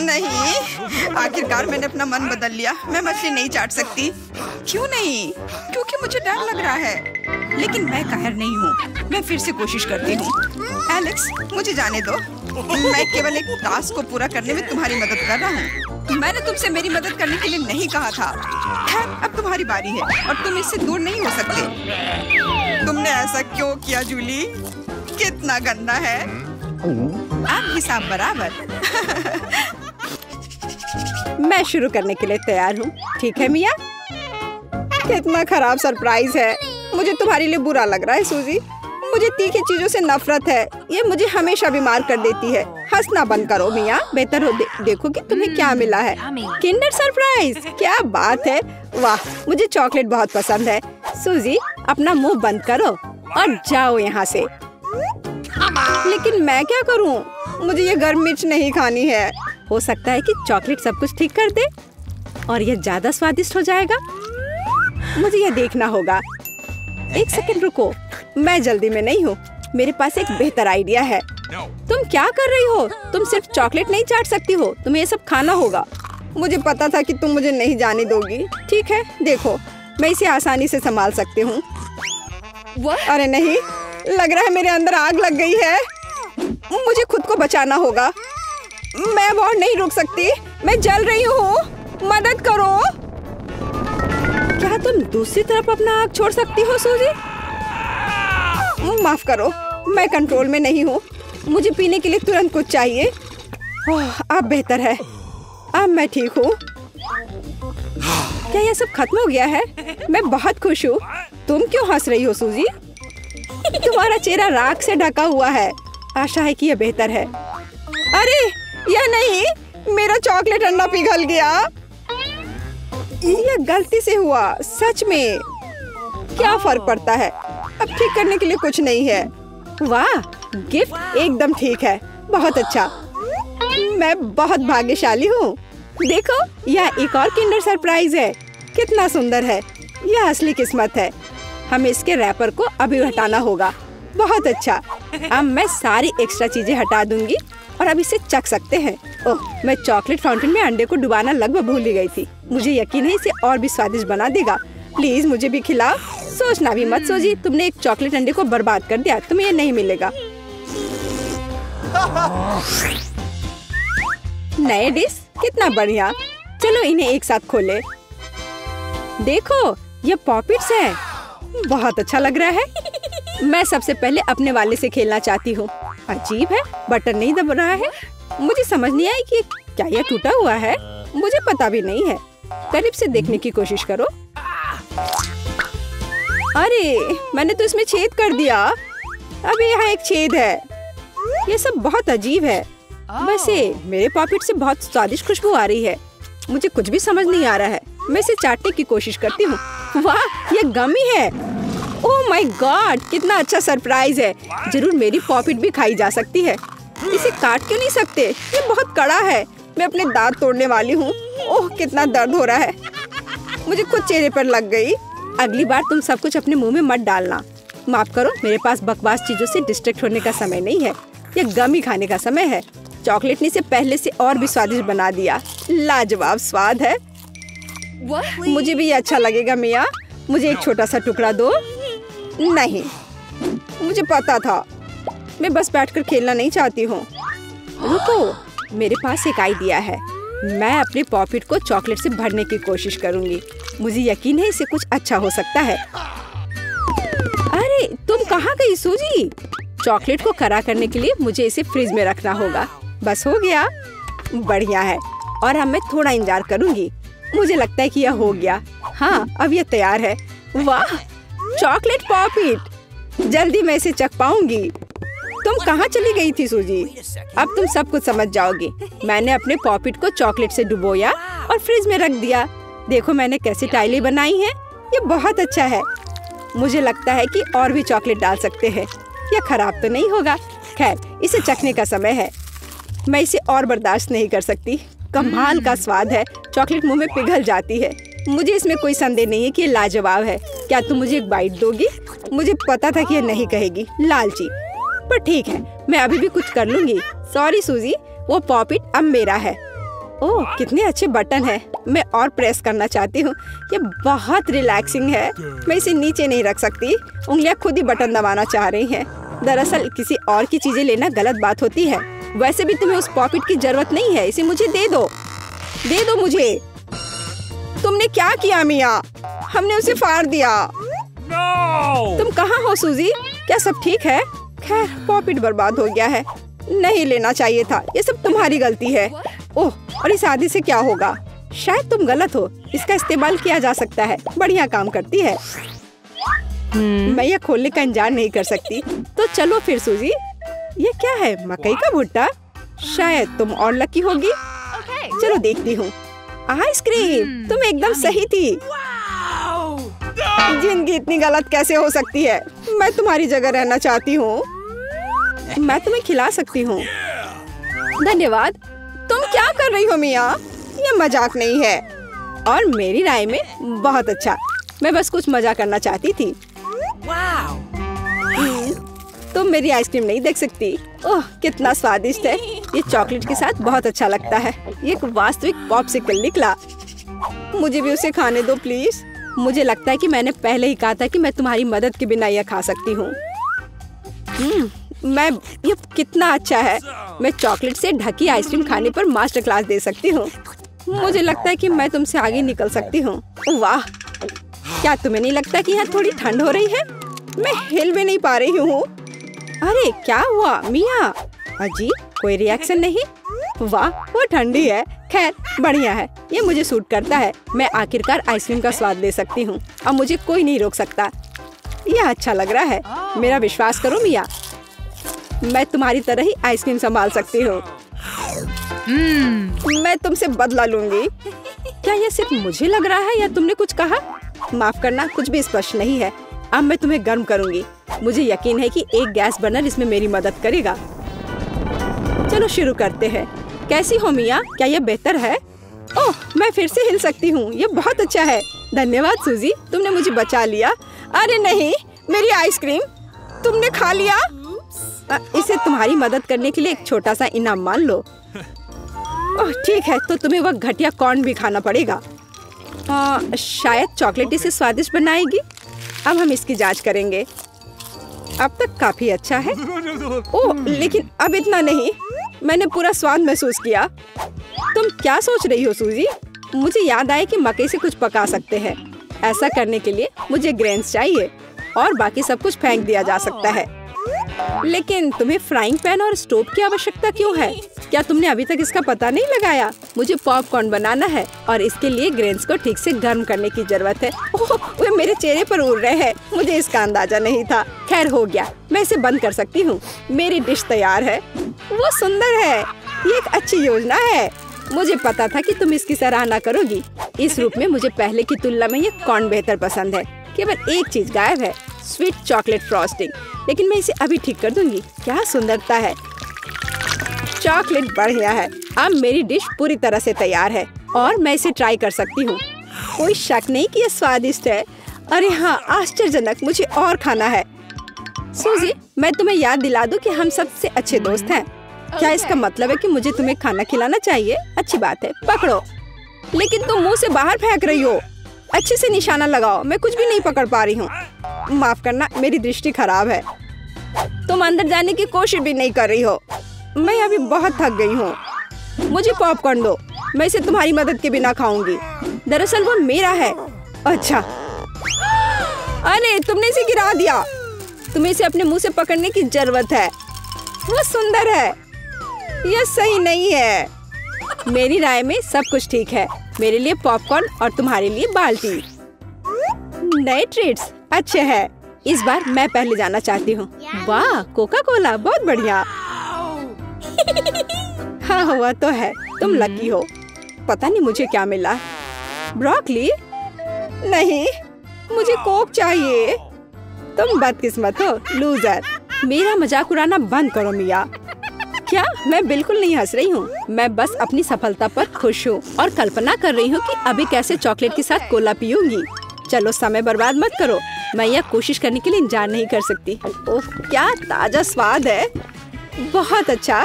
नहीं, आखिरकार मैंने अपना मन बदल लिया। मैं मछली नहीं चाट सकती। क्यों नहीं? क्योंकि मुझे डर लग रहा है। लेकिन मैं कायर नहीं हूँ। मैं फिर से कोशिश करती हूँ। एलेक्स, मुझे जाने दो। मैं केवल एक टास्क को पूरा करने में तुम्हारी मदद कर रहा हूँ। मैंने तुमसे मेरी मदद करने के लिए नहीं कहा था। खैर, अब तुम्हारी बारी है और तुम इससे दूर नहीं हो सकते। तुमने ऐसा क्यों किया जूली? कितना गंदा है। अब हिसाब बराबर। मैं शुरू करने के लिए तैयार हूँ। ठीक है मिया? कितना खराब सरप्राइज है। मुझे तुम्हारे लिए बुरा लग रहा है सूजी। मुझे तीखी चीजों से नफरत है। ये मुझे हमेशा बीमार कर देती है। हंसना बंद करो मिया। बेहतर हो देखो कि तुम्हें क्या मिला है। किंडर सरप्राइज, क्या बात है। वाह, मुझे चॉकलेट बहुत पसंद है। सूजी, अपना मुंह बंद करो और जाओ यहाँ से। लेकिन मैं क्या करूँ? मुझे ये गर्म मिर्च नहीं खानी है। हो सकता है कि चॉकलेट सब कुछ ठीक कर दे और यह ज्यादा स्वादिष्ट हो जाएगा। मुझे यह देखना होगा। एक सेकंड रुको, मैं जल्दी में नहीं हूँ। मेरे पास एक बेहतर आइडिया है। तुम क्या कर रही हो? तुम सिर्फ चॉकलेट नहीं चाट सकती हो, तुम्हें ये सब खाना होगा। मुझे पता था कि तुम मुझे नहीं जाने दोगी। ठीक है, देखो, मैं इसे आसानी से संभाल सकती हूँ। अरे नहीं, लग रहा है मेरे अंदर आग लग गई है। मुझे खुद को बचाना होगा। मैं और नहीं रुक सकती। मैं जल रही हूँ, मदद करो। क्या तुम दूसरी तरफ अपना आग छोड़ सकती हो सूजी? माफ करो, मैं कंट्रोल में नहीं हूँ। मुझे पीने के लिए तुरंत कुछ चाहिए। अब बेहतर है। अब मैं ठीक हूँ। क्या यह सब खत्म हो गया है? मैं बहुत खुश हूँ। तुम क्यों हंस रही हो सूजी? तुम्हारा चेहरा राख से ढका हुआ है। आशा है कि यह बेहतर है। अरे यह नहीं, मेरा चॉकलेट अंडा पिघल गया। यह गलती से हुआ। सच में क्या फर्क पड़ता है? अब ठीक करने के लिए कुछ नहीं है। वाह, गिफ्ट एकदम ठीक है। बहुत अच्छा। मैं बहुत भाग्यशाली हूँ। देखो, यह एक और किंडर सरप्राइज है। कितना सुंदर है। यह असली किस्मत है। हमें इसके रैपर को अभी हटाना होगा। बहुत अच्छा। अब मैं सारी एक्स्ट्रा चीजें हटा दूंगी और अब इसे चख सकते हैं। ओह, मैं चॉकलेट फाउंटेन में अंडे को डुबाना लगभग भूल ही गई थी। मुझे यकीन है इसे और भी स्वादिष्ट बना देगा। प्लीज मुझे भी खिलाओ। सोचना भी मत सोची, तुमने एक चॉकलेट अंडे को बर्बाद कर दिया। तुम्हें ये नहीं मिलेगा। नए डिश, कितना बढ़िया। चलो इन्हें एक साथ खोले। देखो, ये पॉपिट्स है। बहुत अच्छा लग रहा है। मैं सबसे पहले अपने वाले से खेलना चाहती हूँ। अजीब है, बटन नहीं दब रहा है। मुझे समझ नहीं आई कि क्या यह टूटा हुआ है। मुझे पता भी नहीं है। करीब से देखने की कोशिश करो। अरे, मैंने तो इसमें छेद कर दिया। अभी यहाँ एक छेद है। ये सब बहुत अजीब है। वैसे मेरे पॉकेट से बहुत स्वादिष्ट खुशबू आ रही है। मुझे कुछ भी समझ नहीं आ रहा है। मैं इसे चाटने की कोशिश करती हूँ। वाह, ये गमी है। ओह माय गॉड, कितना अच्छा सरप्राइज है। जरूर मेरी पॉकेट भी खाई जा सकती है। इसे काट क्यों नहीं सकते? ये बहुत कड़ा है। मैं अपने दांत तोड़ने वाली हूँ। ओह कितना दर्द हो रहा है, मुझे खुद चेहरे पर लग गई। अगली बार तुम सब कुछ अपने मुंह में मत डालना। माफ करो, मेरे पास बकवास चीजों से डिस्ट्रैक्ट होने का समय नहीं है। ये गम ही खाने का समय है। चॉकलेट ने इसे पहले से और भी स्वादिष्ट बना दिया। लाजवाब स्वाद है। मुझे भी ये अच्छा लगेगा मिया। मुझे एक छोटा सा टुकड़ा दो। नहीं, मुझे पता था। मैं बस बैठकर खेलना नहीं चाहती हूँ। रुको, मेरे पास एक आइडिया है। मैं अपने पॉकेट को चॉकलेट से भरने की कोशिश करूंगी। मुझे यकीन है इसे कुछ अच्छा हो सकता है। अरे तुम कहाँ गई सूजी? चॉकलेट को खरा करने के लिए मुझे इसे फ्रिज में रखना होगा। बस हो गया। बढ़िया है। और अब मैं थोड़ा इंतजार करूंगी। मुझे लगता है कि यह हो गया। हाँ, अब यह तैयार है। वाह, चॉकलेट पॉकेट। जल्दी मैं इसे चख पाऊंगी। तुम कहाँ चली गई थी सूजी? अब तुम सब कुछ समझ जाओगी। मैंने अपने पॉकेट को चॉकलेट से डुबोया और फ्रिज में रख दिया। देखो मैंने कैसी टाइलें बनाई हैं। ये बहुत अच्छा है। मुझे लगता है कि और भी चॉकलेट डाल सकते हैं। यह खराब तो नहीं होगा। खैर, इसे चखने का समय है। मैं इसे और बर्दाश्त नहीं कर सकती। कमाल का स्वाद है। चॉकलेट मुंह में पिघल जाती है। मुझे इसमें कोई संदेह नहीं है कि ये लाजवाब है। क्या तुम मुझे एक बाइट दोगी? मुझे पता था कि ये नहीं कहेगी, लालची। पर ठीक है, मैं अभी भी कुछ कर लूंगी। सॉरी सूजी, वो पॉकेट अब मेरा है। ओह कितने अच्छे बटन है। मैं और प्रेस करना चाहती हूँ। ये बहुत रिलैक्सिंग है। मैं इसे नीचे नहीं रख सकती। उंगलियां खुद ही बटन दबाना चाह रही हैं। दरअसल किसी और की चीजें लेना गलत बात होती है। वैसे भी तुम्हें उस पॉकेट की जरूरत नहीं है। इसे मुझे दे दो। दे दो मुझे। तुमने क्या किया मिया? हमने उसे फाड़ दिया। No! तुम कहाँ हो सूजी? क्या सब ठीक है? खैर, पॉकेट बर्बाद हो गया है। नहीं लेना चाहिए था। ये सब तुम्हारी गलती है। ओह, और इस आदि से क्या होगा? शायद तुम गलत हो। इसका इस्तेमाल किया जा सकता है। बढ़िया काम करती है। मैं यह खोलने का इंतजार नहीं कर सकती। तो चलो फिर सूजी। ये क्या है? मकई का भुट्टा? शायद तुम और लकी होगी। चलो देखती हूँ। आइसक्रीम। तुम एकदम सही थी। जिंदगी इतनी गलत कैसे हो सकती है? मैं तुम्हारी जगह रहना चाहती हूँ। मैं तुम्हें खिला सकती हूँ। धन्यवाद। तुम क्या कर रही हो मिया? ये मजाक नहीं है। और मेरी राय में बहुत अच्छा। मैं बस कुछ मजा करना चाहती थी। तुम मेरी आइसक्रीम नहीं देख सकती। ओह कितना स्वादिष्ट है। ये चॉकलेट के साथ बहुत अच्छा लगता है। ये एक वास्तविक पॉप्सिकल निकला। मुझे भी उसे खाने दो प्लीज। मुझे लगता है कि मैंने पहले ही कहा था कि मैं तुम्हारी मदद के बिना यह खा सकती हूँ। ये कितना अच्छा है। मैं चॉकलेट से ढकी आइसक्रीम खाने पर मास्टर क्लास दे सकती हूँ। मुझे लगता है कि मैं तुमसे आगे निकल सकती हूँ। वाह, क्या तुम्हें नहीं लगता कि यहाँ थोड़ी ठंड हो रही है? मैं हिल भी नहीं पा रही हूँ। अरे क्या हुआ मिया? अजीब, कोई रिएक्शन नहीं। वाह, वो ठंडी है। खैर बढ़िया है। ये मुझे सूट करता है। मैं आखिरकार आइसक्रीम का स्वाद ले सकती हूँ। अब मुझे कोई नहीं रोक सकता। यह अच्छा लग रहा है। मेरा विश्वास करो मिया, मैं तुम्हारी तरह ही आइसक्रीम संभाल सकती हूँ। मैं तुमसे बदला लूंगी। क्या यह सिर्फ मुझे लग रहा है या तुमने कुछ कहा? माफ करना, कुछ भी स्पष्ट नहीं है। अब मैं तुम्हें गर्म करूंगी। मुझे यकीन है कि एक गैस बर्नर इसमें मेरी मदद करेगा। चलो शुरू करते हैं। कैसी हो मिया? क्या यह बेहतर है? ओह, मैं फिर से हिल सकती हूँ। यह बहुत अच्छा है। धन्यवाद सूजी, तुमने मुझे बचा लिया। अरे नहीं, मेरी आइसक्रीम तुमने खा लिया। इसे तुम्हारी मदद करने के लिए एक छोटा सा इनाम मान लो। ओह ठीक है, तो तुम्हें वह घटिया कॉर्न भी खाना पड़ेगा। शायद चॉकलेट इसे स्वादिष्ट बनाएगी। अब हम इसकी जांच करेंगे। अब तक काफी अच्छा है। ओह लेकिन अब इतना नहीं। मैंने पूरा स्वाद महसूस किया। तुम क्या सोच रही हो सूजी? मुझे याद आया कि मकई से कुछ पका सकते हैं। ऐसा करने के लिए मुझे ग्रेन्स चाहिए और बाकी सब कुछ फेंक दिया जा सकता है। लेकिन तुम्हें फ्राइंग पैन और स्टोव की आवश्यकता क्यों है? क्या तुमने अभी तक इसका पता नहीं लगाया? मुझे पॉपकॉर्न बनाना है और इसके लिए ग्रेन्स को ठीक से गर्म करने की जरूरत है। ओह, वे मेरे चेहरे पर उड़ रहे हैं। मुझे इसका अंदाजा नहीं था। खैर हो गया, मैं इसे बंद कर सकती हूँ। मेरी डिश तैयार है। वो सुंदर है। ये एक अच्छी योजना है। मुझे पता था कि तुम इसकी सराहना करोगी। इस रूप में मुझे पहले की तुलना में ये कॉर्न बेहतर पसंद है। केवल एक चीज गायब है, स्वीट चॉकलेट फ्रॉस्टिंग। लेकिन मैं इसे अभी ठीक कर दूंगी। क्या सुंदरता है। चॉकलेट बढ़िया है। अब मेरी डिश पूरी तरह से तैयार है और मैं इसे ट्राई कर सकती हूँ। कोई शक नहीं कि ये स्वादिष्ट है। अरे हाँ, आश्चर्यजनक, मुझे और खाना है। सूजी, मैं तुम्हें याद दिला दूं कि हम सबसे अच्छे दोस्त हैं। क्या इसका मतलब है कि मुझे तुम्हें खाना खिलाना चाहिए? अच्छी बात है, पकड़ो। लेकिन तुम मुंह से बाहर फेंक रही हो। अच्छे से निशाना लगाओ, मैं कुछ भी नहीं पकड़ पा रही हूँ। माफ करना, मेरी दृष्टि खराब है। तुम अंदर जाने की कोशिश भी नहीं कर रही हो। मैं अभी बहुत थक गई हूँ। मुझे पॉपकॉर्न दो, मैं इसे तुम्हारी मदद के बिना खाऊंगी। दरअसल वो मेरा है। अच्छा, अरे तुमने इसे गिरा दिया। तुम्हें इसे अपने मुंह से पकड़ने की जरूरत है। वो सुंदर है। यह सही नहीं है। मेरी राय में सब कुछ ठीक है। मेरे लिए पॉपकॉर्न और तुम्हारे लिए बाल्टी। नए ट्रीट्स अच्छे हैं। इस बार मैं पहले जाना चाहती हूँ। वाह, कोका कोला, बहुत बढ़िया। हाँ, हुआ तो है। तुम लकी हो। पता नहीं मुझे क्या मिला। ब्रोकली? नहीं, मुझे कोक चाहिए। तुम बदकिस्मत हो, लूजर। मेरा मजाक उड़ाना बंद करो मिया। क्या? मैं बिल्कुल नहीं हंस रही हूँ। मैं बस अपनी सफलता पर खुश हूँ और कल्पना कर रही हूँ कि अभी कैसे चॉकलेट के साथ कोला पीऊंगी। चलो, समय बर्बाद मत करो। मैं यह कोशिश करने के लिए इंतजार नहीं कर सकती। ओह, क्या ताजा स्वाद है। बहुत अच्छा।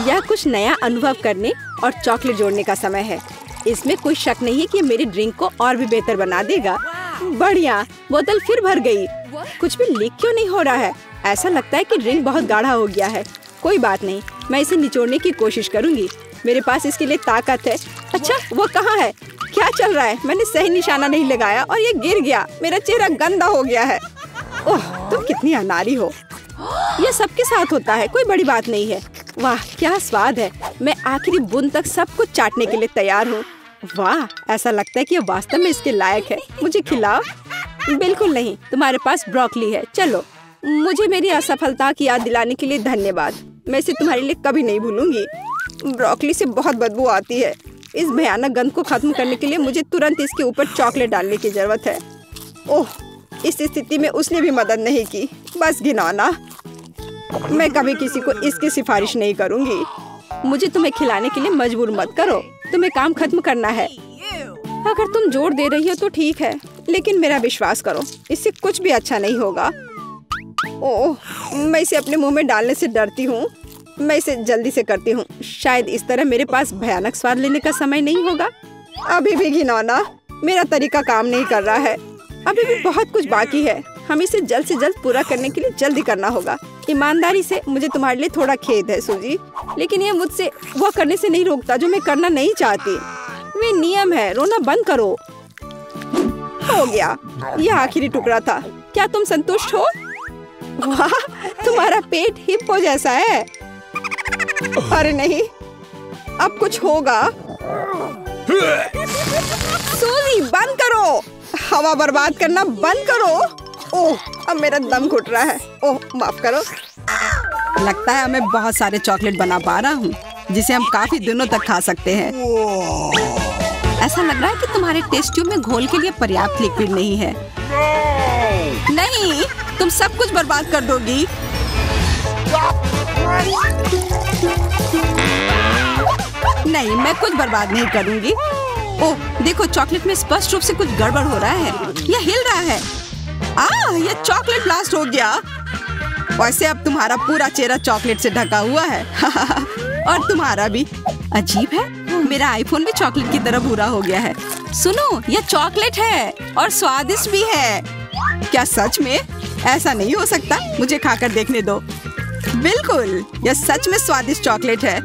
यह कुछ नया अनुभव करने और चॉकलेट जोड़ने का समय है। इसमें कोई शक नहीं है कि मेरी ड्रिंक को और भी बेहतर बना देगा। बढ़िया, बोतल फिर भर गई। कुछ भी लीक क्यों नहीं हो रहा है? ऐसा लगता है कि ड्रिंक बहुत गाढ़ा हो गया है। कोई बात नहीं, मैं इसे निचोड़ने की कोशिश करूंगी। मेरे पास इसके लिए ताकत है। अच्छा, वो कहाँ है? क्या चल रहा है? मैंने सही निशाना नहीं लगाया और ये गिर गया। मेरा चेहरा गंदा हो गया है। ओह, तुम कितनी अनाड़ी हो। यह सबके साथ होता है, कोई बड़ी बात नहीं है। वाह, क्या स्वाद है। मैं आखिरी बूंद तक सब कुछ चाटने के लिए तैयार हूँ। वाह, ऐसा लगता है कि यह वास्तव में इसके लायक है। मुझे खिलाओ। बिल्कुल नहीं, तुम्हारे पास ब्रोकली है। चलो, मुझे मेरी असफलता की याद दिलाने के लिए धन्यवाद। मैं इसे तुम्हारे लिए कभी नहीं भूलूंगी। ब्रोकली से बहुत बदबू आती है। इस भयानक गंध को खत्म करने के लिए मुझे तुरंत इसके ऊपर चॉकलेट डालने की जरूरत है। ओह, इस स्थिति में उसने भी मदद नहीं की। बस घिनौना। मैं कभी किसी को इसकी सिफारिश नहीं करूंगी। मुझे तुम्हें खिलाने के लिए मजबूर मत करो। तुम्हें काम खत्म करना है। अगर तुम जोर दे रही हो तो ठीक है, लेकिन मेरा विश्वास करो, इससे कुछ भी अच्छा नहीं होगा। ओह, मैं इसे अपने मुंह में डालने से डरती हूँ। मैं इसे जल्दी से करती हूँ। शायद इस तरह मेरे पास भयानक स्वाद लेने का समय नहीं होगा। अभी भी घिनौना। मेरा तरीका काम नहीं कर रहा है। अभी भी बहुत कुछ बाकी है। हमें इसे जल्द से जल्द पूरा करने के लिए जल्दी करना होगा। ईमानदारी से, मुझे तुम्हारे लिए थोड़ा खेद है सूजी, लेकिन ये मुझसे वो करने से नहीं रोकता जो मैं करना नहीं चाहती। वे नियम है। रोना बंद करो। हो गया, यह आखिरी टुकड़ा था। क्या तुम संतुष्ट हो? वाह, तुम्हारा पेट हिप्पो जैसा है। अरे नहीं, अब कुछ होगा। सूजी, बंद करो। हवा बर्बाद करना बंद करो। ओह, अब मेरा दम घुट रहा है। ओह, माफ करो। लगता है मैं बहुत सारे चॉकलेट बना पा रहा हूँ, जिसे हम काफी दिनों तक खा सकते हैं। ऐसा लग रहा है कि तुम्हारे टेस्ट ट्यूब में घोल के लिए पर्याप्त लिक्विड नहीं है। नहीं, तुम सब कुछ बर्बाद कर दोगी। नहीं, मैं कुछ बर्बाद नहीं करूंगी। ओह, देखो, चॉकलेट में स्पष्ट रूप से कुछ गड़बड़ हो रहा है। यह हिल रहा है। यह चॉकलेट ब्लास्ट हो गया। वैसे अब तुम्हारा पूरा चेहरा चॉकलेट से ढका हुआ है। और तुम्हारा भी। अजीब है, मेरा आईफोन भी चॉकलेट की तरह भूरा हो गया है। सुनो, यह चॉकलेट है और स्वादिष्ट भी है। क्या सच में? ऐसा नहीं हो सकता। मुझे खाकर देखने दो। बिल्कुल, यह सच में स्वादिष्ट चॉकलेट है।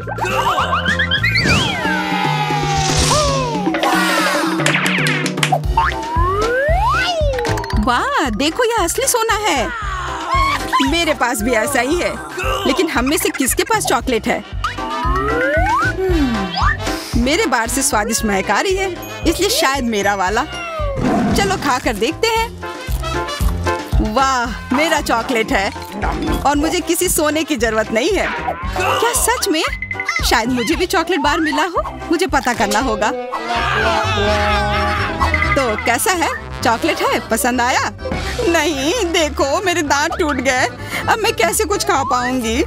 वाह, देखो, यह असली सोना है। मेरे पास भी ऐसा ही है, लेकिन हम में से किसके पास चॉकलेट है? मेरे बार से स्वादिष्ट महक आ रही है, इसलिए शायद मेरा वाला। चलो खा कर देखते हैं। वाह, मेरा चॉकलेट है और मुझे किसी सोने की जरूरत नहीं है। क्या सच में? शायद मुझे भी चॉकलेट बार मिला हो। मुझे पता करना होगा। तो कैसा है? चॉकलेट है? पसंद आया? नहीं, देखो, मेरे दांत टूट गए। अब मैं कैसे कुछ खा पाऊंगी?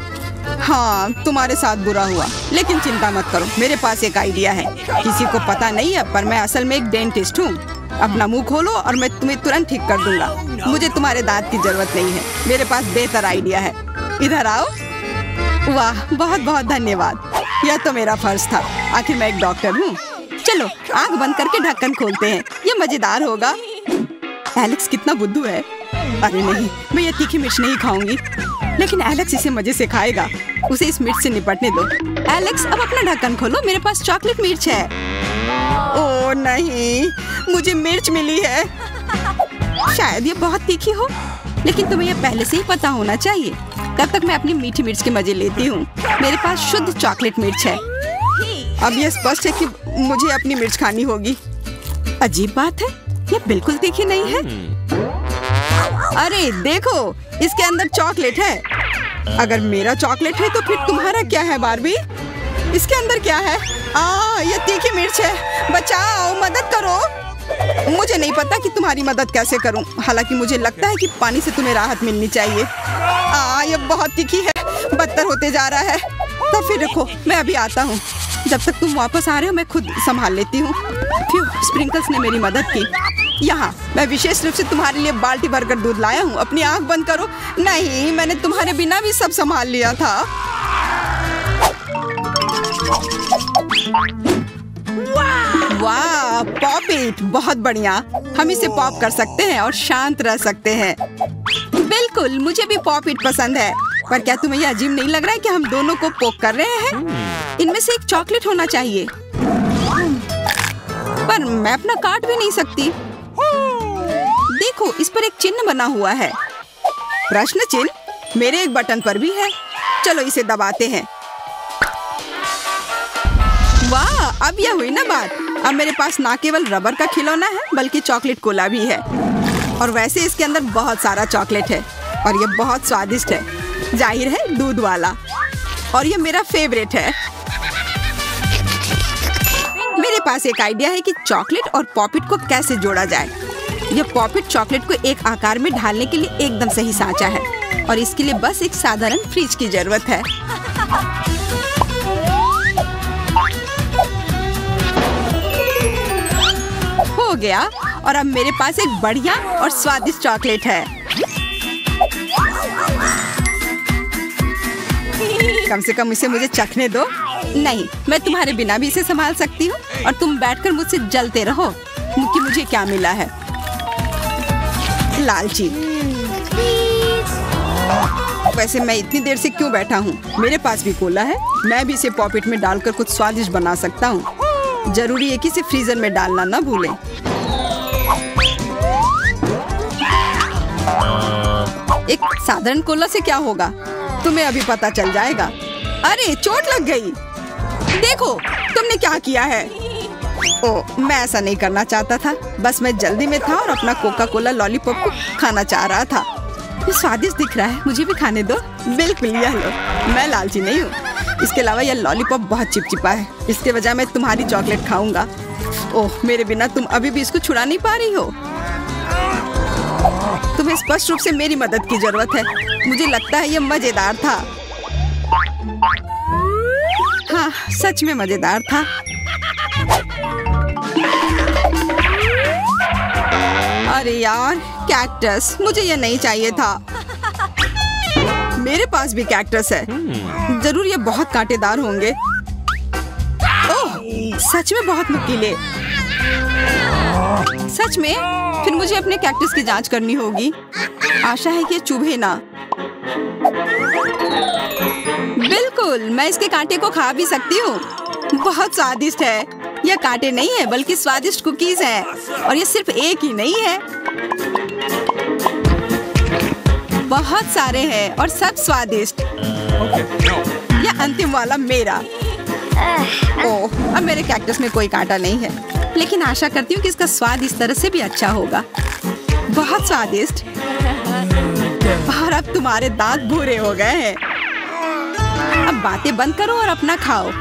हाँ, तुम्हारे साथ बुरा हुआ, लेकिन चिंता मत करो, मेरे पास एक आइडिया है। किसी को पता नहीं है, पर मैं असल में एक डेंटिस्ट हूँ। अपना मुंह खोलो और मैं तुम्हें तुरंत ठीक कर दूंगा। मुझे तुम्हारे दांत की जरूरत नहीं है, मेरे पास बेहतर आइडिया है। इधर आओ। वाह, बहुत बहुत धन्यवाद। यह तो मेरा फर्ज था, आखिर मैं एक डॉक्टर हूँ। चलो आंख बंद करके ढक्कन खोलते हैं, ये मजेदार होगा। एलेक्स कितना बुद्धू है। अरे नहीं, मैं ये तीखी मिर्च नहीं खाऊंगी, लेकिन एलेक्स इसे मजे से खाएगा। उसे इस मिर्च से निपटने दो। एलेक्स, अब अपना ढक्कन खोलो, मेरे पास चॉकलेट मिर्च है। ओह नहीं, मुझे मिर्च मिली है। शायद ये बहुत तीखी हो, लेकिन तुम्हें यह पहले से ही पता होना चाहिए। तब तक मैं अपनी मीठी मिर्च के मजे लेती हूँ। मेरे पास शुद्ध चॉकलेट मिर्च है। अब यह स्पष्ट है कि मुझे अपनी मिर्च खानी होगी। अजीब बात है, ये बिल्कुल तीखी नहीं है। अरे देखो, इसके अंदर चॉकलेट है। अगर मेरा चॉकलेट है तो फिर तुम्हारा क्या है बार्बी? इसके अंदर क्या है? ये तीखी मिर्च है। बचाओ, मदद करो। मुझे नहीं पता कि तुम्हारी मदद कैसे करूं। हालांकि मुझे लगता है कि पानी से तुम्हें राहत मिलनी चाहिए। ये बहुत तीखी है, बदतर होते जा रहा है। तो फिर रखो, मैं अभी आता हूँ। जब तक तुम वापस आ रहे हो मैं खुद संभाल लेती हूँ। स्प्रिंकल्स ने मेरी मदद की। यहाँ मैं विशेष रूप से तुम्हारे लिए बाल्टी भरकर दूध लाया हूँ। अपनी आंख बंद करो। नहीं, मैंने तुम्हारे बिना भी सब संभाल लिया था। वाह, पॉप इट, बहुत बढ़िया। हम इसे पॉप कर सकते हैं और शांत रह सकते हैं। बिल्कुल, मुझे भी पॉप इट पसंद है। पर क्या तुम्हें यह अजीब नहीं लग रहा है कि हम दोनों को पोक कर रहे हैं? इनमें से एक चॉकलेट होना चाहिए, पर मैं अपना काट भी नहीं सकती। देखो, इस पर एक चिन्ह बना हुआ है। प्रश्न चिन्ह मेरे एक बटन पर भी है। चलो इसे दबाते हैं। वाह, अब यह हुई ना बात। अब मेरे पास ना केवल रबर का खिलौना है, बल्कि चॉकलेट कोला भी है। और वैसे इसके अंदर बहुत सारा चॉकलेट है और यह बहुत स्वादिष्ट है। जाहिर है, दूध वाला। और यह मेरा फेवरेट है। मेरे पास एक आइडिया है कि चॉकलेट और पॉपिट को कैसे जोड़ा जाए। यह पॉपिट चॉकलेट को एक आकार में ढालने के लिए एकदम सही सांचा है, और इसके लिए बस एक साधारण फ्रिज की जरूरत है। हो गया, और अब मेरे पास एक बढ़िया और स्वादिष्ट चॉकलेट है। कम से कम इसे मुझे चखने दो। नहीं, मैं तुम्हारे बिना भी इसे संभाल सकती हूँ, और तुम बैठकर मुझसे जलते रहो कि मुझे क्या मिला है। लालची। वैसे मैं इतनी देर से क्यों बैठा हूँ? मेरे पास भी कोला है। मैं भी इसे पॉकेट में डालकर कुछ स्वादिष्ट बना सकता हूँ। जरूरी है कि इसे फ्रीजर में डालना ना भूलें। एक साधारण कोला से क्या होगा, तुम्हें अभी पता चल जाएगा। अरे, चोट लग गई। देखो, तुमने क्या किया है। ओह, मैं ऐसा नहीं करना चाहता था। बस मैं जल्दी में था और अपना कोका कोला लॉलीपॉप को खाना चाह रहा था। ये स्वादिष्ट दिख रहा है, मुझे भी खाने दो। बिल्कुल, यह लो। मैं लालची नहीं हूँ। इसके अलावा यह लॉलीपॉप बहुत चिपचिपा है। इसके बजाय मैं तुम्हारी चॉकलेट खाऊंगा। ओह, मेरे बिना तुम अभी भी इसको छुड़ा नहीं पा रही हो। तुम्हें स्पष्ट रूप से मेरी मदद की जरूरत है। मुझे लगता है यह मजेदार था। हाँ, सच में मजेदार था। अरे यार, कैक्टस, मुझे यह नहीं चाहिए था। मेरे पास भी कैक्टस है। जरूर ये बहुत कांटेदार होंगे। ओह, सच में बहुत नुकीले। सच में? फिर मुझे अपने कैक्टस की जांच करनी होगी। आशा है कि ये चुभे ना। बिल्कुल, मैं इसके कांटे को खा भी सकती हूँ। बहुत स्वादिष्ट है। यह कांटे नहीं है, बल्कि स्वादिष्ट कुकीज हैं। और ये सिर्फ एक ही नहीं है, बहुत सारे हैं और सब स्वादिष्ट। यह अंतिम वाला मेरा। ओह, अब मेरे कैक्टस में कोई कांटा नहीं है, लेकिन आशा करती हूँ कि इसका स्वाद इस तरह से भी अच्छा होगा। बहुत स्वादिष्ट। और अब तुम्हारे दांत भूरे हो गए हैं। अब बातें बंद करो और अपना खाओ।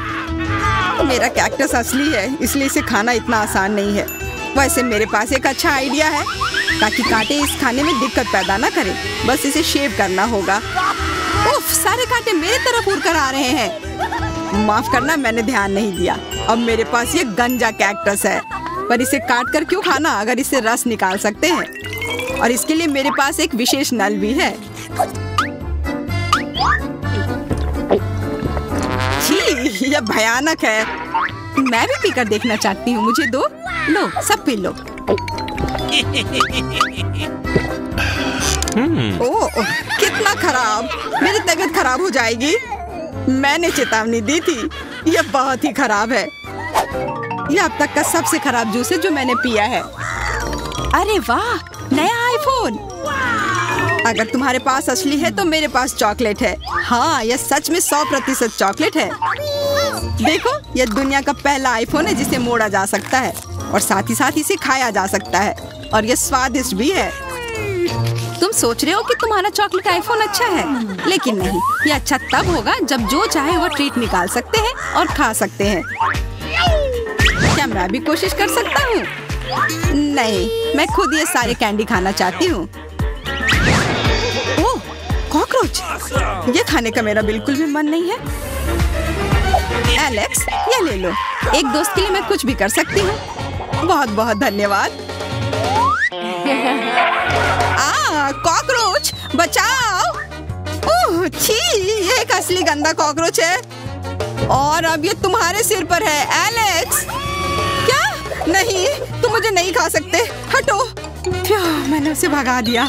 मेरा कैक्टस असली है, इसलिए इसे खाना इतना आसान नहीं है। वैसे मेरे पास एक अच्छा आइडिया है, ताकि कांटे इस खाने में दिक्कत पैदा ना करें। बस इसे शेव करना होगा। उफ, सारे कांटे मेरे तरफ उड़ कर आ रहे हैं। माफ करना, मैंने ध्यान नहीं दिया। अब मेरे पास ये गंजा कैक्टस है, पर इसे काट कर क्यों खाना अगर इससे रस निकाल सकते हैं। और इसके लिए मेरे पास एक विशेष नल भी है। छी, यह भयानक है। मैं भी पीकर देखना चाहती हूँ। मुझे दो। लो, सब पी लो। ओह, कितना खराब। मेरी तबीयत खराब हो जाएगी। मैंने चेतावनी दी थी। यह बहुत ही खराब है। यह अब तक का सबसे खराब जूस है जो मैंने पिया है। अरे वाह, नया आईफोन। अगर तुम्हारे पास असली है तो मेरे पास चॉकलेट है। हाँ, यह सच में 100% चॉकलेट है। देखो, यह दुनिया का पहला आईफोन है जिसे मोड़ा जा सकता है और साथ ही साथ इसे खाया जा सकता है। और यह स्वादिष्ट भी है। तुम सोच रहे हो कि तुम्हारा चॉकलेट आईफोन अच्छा है, लेकिन नहीं। यह अच्छा तब होगा जब जो चाहे वो ट्रीट निकाल सकते हैं और खा सकते हैं। क्या मैं भी कोशिश कर सकता हूँ? नहीं, मैं खुद ये सारे कैंडी खाना चाहती हूँ। ओह, कॉकरोच। ये खाने का मेरा बिल्कुल भी मन नहीं है। एलेक्स, ये ले लो। एक दोस्त के लिए मैं कुछ भी कर सकती हूँ। बहुत बहुत धन्यवाद। कॉकरोच, बचाओ। ओह, छी, ये एक असली गंदा कॉकरोच है और अब ये तुम्हारे सिर पर है, एलेक्स। क्या? नहीं, तुम मुझे नहीं खा सकते। हटो। मैंने उसे भगा दिया।